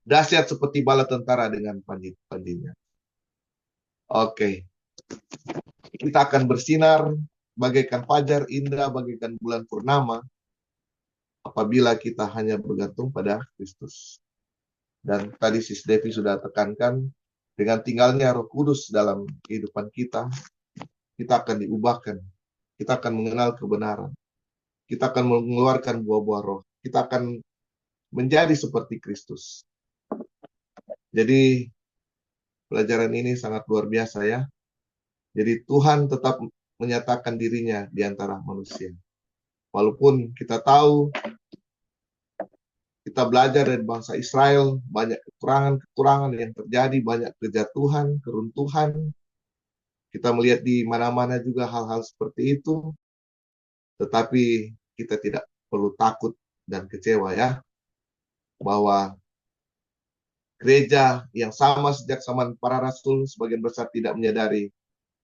dahsyat seperti bala tentara dengan panji-panjinya. Oke, kita akan bersinar bagaikan fajar, indah bagaikan bulan purnama, apabila kita hanya bergantung pada Kristus. Dan tadi Sis Devi sudah tekankan, dengan tinggalnya Roh Kudus dalam kehidupan kita akan diubahkan, kita akan mengenal kebenaran, kita akan mengeluarkan buah-buah roh, kita akan menjadi seperti Kristus. Jadi pelajaran ini sangat luar biasa ya. Jadi Tuhan tetap menyatakan dirinya di antara manusia. Walaupun kita tahu, kita belajar dari bangsa Israel, banyak kekurangan-kekurangan yang terjadi, banyak kejatuhan, keruntuhan. Kita melihat di mana-mana juga hal-hal seperti itu. Tetapi kita tidak perlu takut dan kecewa ya. Bahwa gereja yang sama sejak zaman para rasul sebagian besar tidak menyadari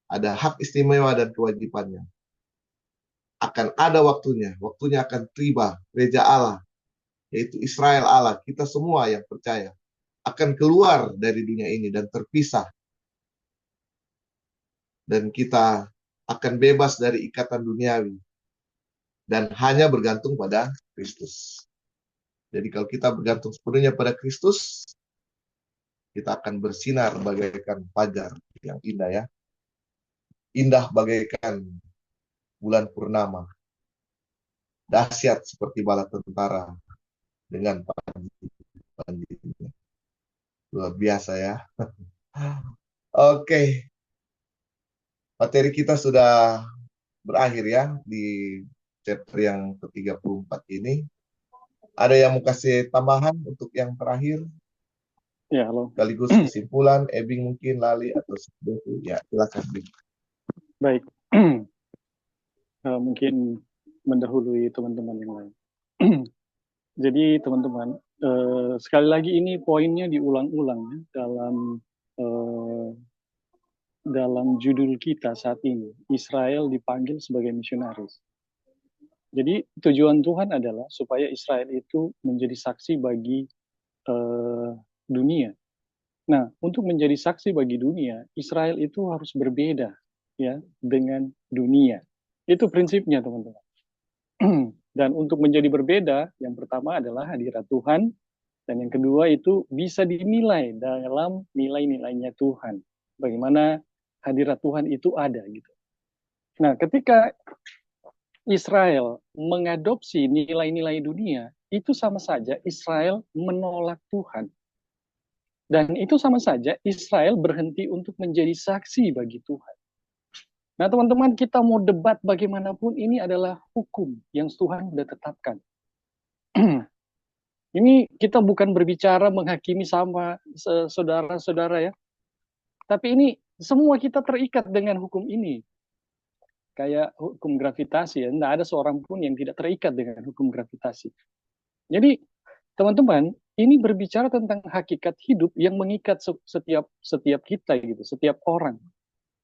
ada hak istimewa dan kewajibannya. Akan ada waktunya akan tiba gereja Allah, yaitu Israel Allah, kita semua yang percaya, akan keluar dari dunia ini dan terpisah. Dan kita akan bebas dari ikatan duniawi dan hanya bergantung pada Kristus. Jadi kalau kita bergantung sepenuhnya pada Kristus, kita akan bersinar bagaikan fajar yang indah ya. Indah bagaikan bulan purnama. Dahsyat seperti bala tentara dengan panji-panjinya. Luar biasa ya. Oke, materi kita sudah berakhir ya di chapter yang ke-34 ini. Ada yang mau kasih tambahan untuk yang terakhir? Ya, halo. Sekaligus kesimpulan, Ebing mungkin, Lali, atau seperti itu. Ya, silakan. Bing. Baik. Mungkin mendahului teman-teman yang lain. Jadi teman-teman, sekali lagi ini poinnya diulang-ulang ya, dalam judul kita saat ini, Israel dipanggil sebagai misionaris. Jadi tujuan Tuhan adalah supaya Israel itu menjadi saksi bagi dunia. Nah, untuk menjadi saksi bagi dunia, Israel itu harus berbeda ya dengan dunia. Itu prinsipnya, teman-teman. Dan untuk menjadi berbeda, yang pertama adalah hadirat Tuhan, dan yang kedua itu bisa dinilai dalam nilai-nilainya Tuhan. Bagaimana hadirat Tuhan itu ada gitu. Nah, ketika Israel mengadopsi nilai-nilai dunia, itu sama saja Israel menolak Tuhan. Dan itu sama saja Israel berhenti untuk menjadi saksi bagi Tuhan. Nah, teman-teman, kita mau debat bagaimanapun, ini adalah hukum yang Tuhan sudah tetapkan. Ini kita bukan berbicara menghakimi sama saudara-saudara ya. Tapi ini semua kita terikat dengan hukum ini. Kayak hukum gravitasi ya. Tidak ada seorang pun yang tidak terikat dengan hukum gravitasi. Jadi, teman-teman, ini berbicara tentang hakikat hidup yang mengikat setiap kita gitu, setiap orang.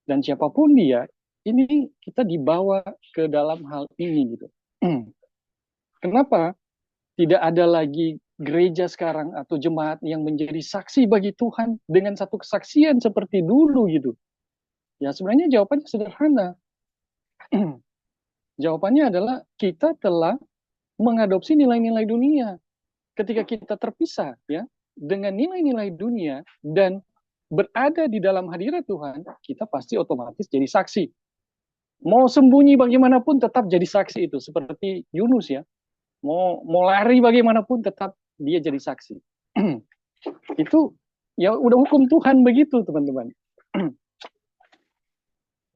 Dan siapapun dia, ini kita dibawa ke dalam hal ini gitu. Kenapa tidak ada lagi gereja sekarang atau jemaat yang menjadi saksi bagi Tuhan dengan satu kesaksian seperti dulu gitu? Ya sebenarnya jawabannya sederhana. Jawabannya adalah kita telah mengadopsi nilai-nilai dunia. Ketika kita terpisah ya dengan nilai-nilai dunia dan berada di dalam hadirat Tuhan, kita pasti otomatis jadi saksi. Mau sembunyi bagaimanapun tetap jadi saksi itu, seperti Yunus ya. Mau lari bagaimanapun tetap dia jadi saksi. Itu ya udah hukum Tuhan begitu, teman-teman.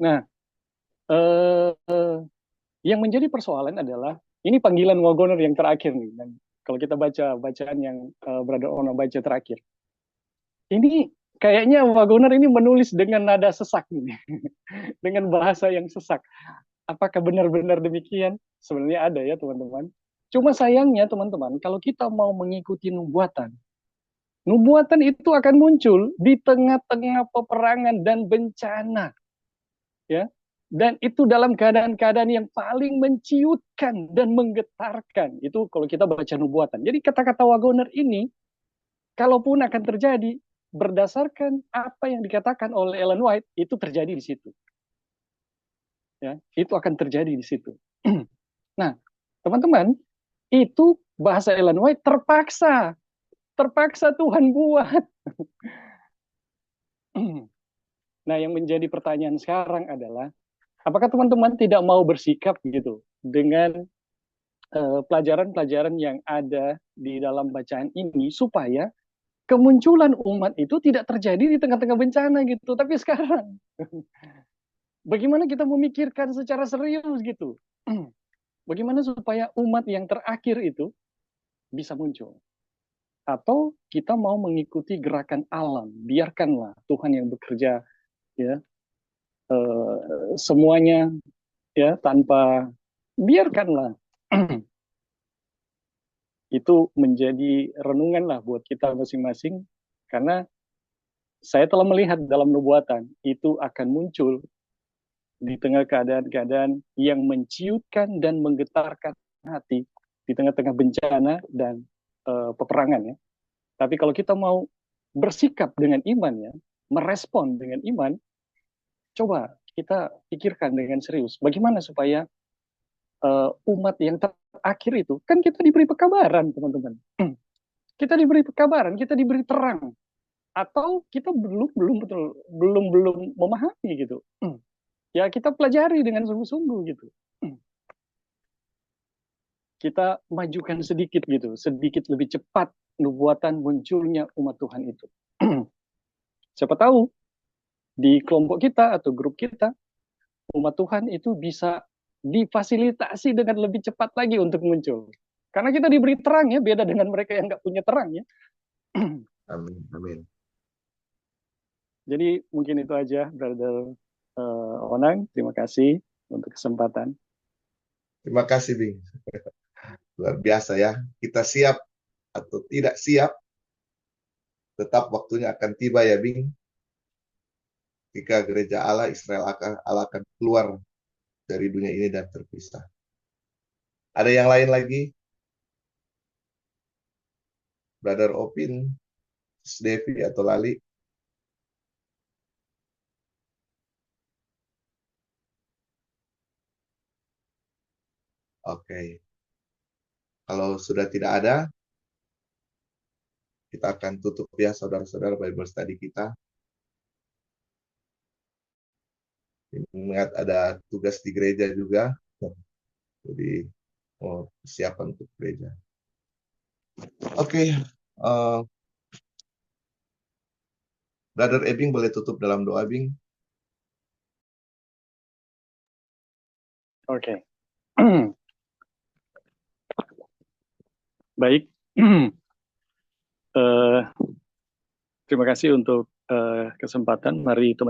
Nah, yang menjadi persoalan adalah ini panggilan Wagoner yang terakhir nih. Dan kalau kita baca bacaan yang Brother Ono baca terakhir, ini kayaknya Wagoner ini menulis dengan nada sesak nih, dengan bahasa yang sesak. Apakah benar-benar demikian? Sebenarnya ada ya teman-teman. Cuma sayangnya teman-teman, kalau kita mau mengikuti nubuatan, nubuatan itu akan muncul di tengah-tengah peperangan dan bencana, ya. Dan itu dalam keadaan-keadaan yang paling menciutkan dan menggetarkan. Itu kalau kita baca nubuatan. Jadi kata-kata Wagoner ini, kalaupun akan terjadi, berdasarkan apa yang dikatakan oleh Ellen White, itu terjadi di situ. Ya, itu akan terjadi di situ. Nah, teman-teman, itu bahasa Ellen White terpaksa Tuhan buat. Nah, yang menjadi pertanyaan sekarang adalah, apakah teman-teman tidak mau bersikap gitu dengan pelajaran-pelajaran yang ada di dalam bacaan ini supaya kemunculan umat itu tidak terjadi di tengah-tengah bencana gitu. Tapi sekarang, bagaimana kita memikirkan secara serius gitu? Bagaimana supaya umat yang terakhir itu bisa muncul? Atau kita mau mengikuti gerakan alam, biarkanlah Tuhan yang bekerja ya semuanya ya tanpa, biarkanlah. Itu menjadi renungan lah buat kita masing-masing, karena saya telah melihat dalam nubuatan itu akan muncul di tengah keadaan-keadaan yang menciutkan dan menggetarkan hati di tengah-tengah bencana dan peperangan ya. Tapi kalau kita mau bersikap dengan iman ya, merespon dengan iman, coba kita pikirkan dengan serius bagaimana supaya umat yang akhir itu kan kita diberi pekabaran, teman-teman. Kita diberi pekabaran, kita diberi terang, atau kita belum memahami gitu. Ya kita pelajari dengan sungguh-sungguh gitu. Kita majukan sedikit gitu, sedikit lebih cepat nubuatan munculnya umat Tuhan itu. Siapa tahu di kelompok kita atau grup kita, umat Tuhan itu bisa difasilitasi dengan lebih cepat lagi untuk muncul. Karena kita diberi terang ya, beda dengan mereka yang nggak punya terang ya. Amin. Amin. Jadi mungkin itu aja, Brother Onang. Terima kasih untuk kesempatan. Terima kasih, Bing. Luar biasa ya. Kita siap atau tidak siap, tetap waktunya akan tiba ya, Bing. Ketika gereja Allah, Israel Allah akan keluar dari dunia ini dan terpisah. Ada yang lain lagi? Brother Opin, Devi atau Lali? Oke. Kalau sudah tidak ada, kita akan tutup ya saudara-saudara Bible study kita. Ingat ada tugas di gereja juga. Jadi persiapan untuk gereja. Oke. Brother Ebing boleh tutup dalam doa, Bing? Oke. Baik. Terima kasih untuk kesempatan. Mari teman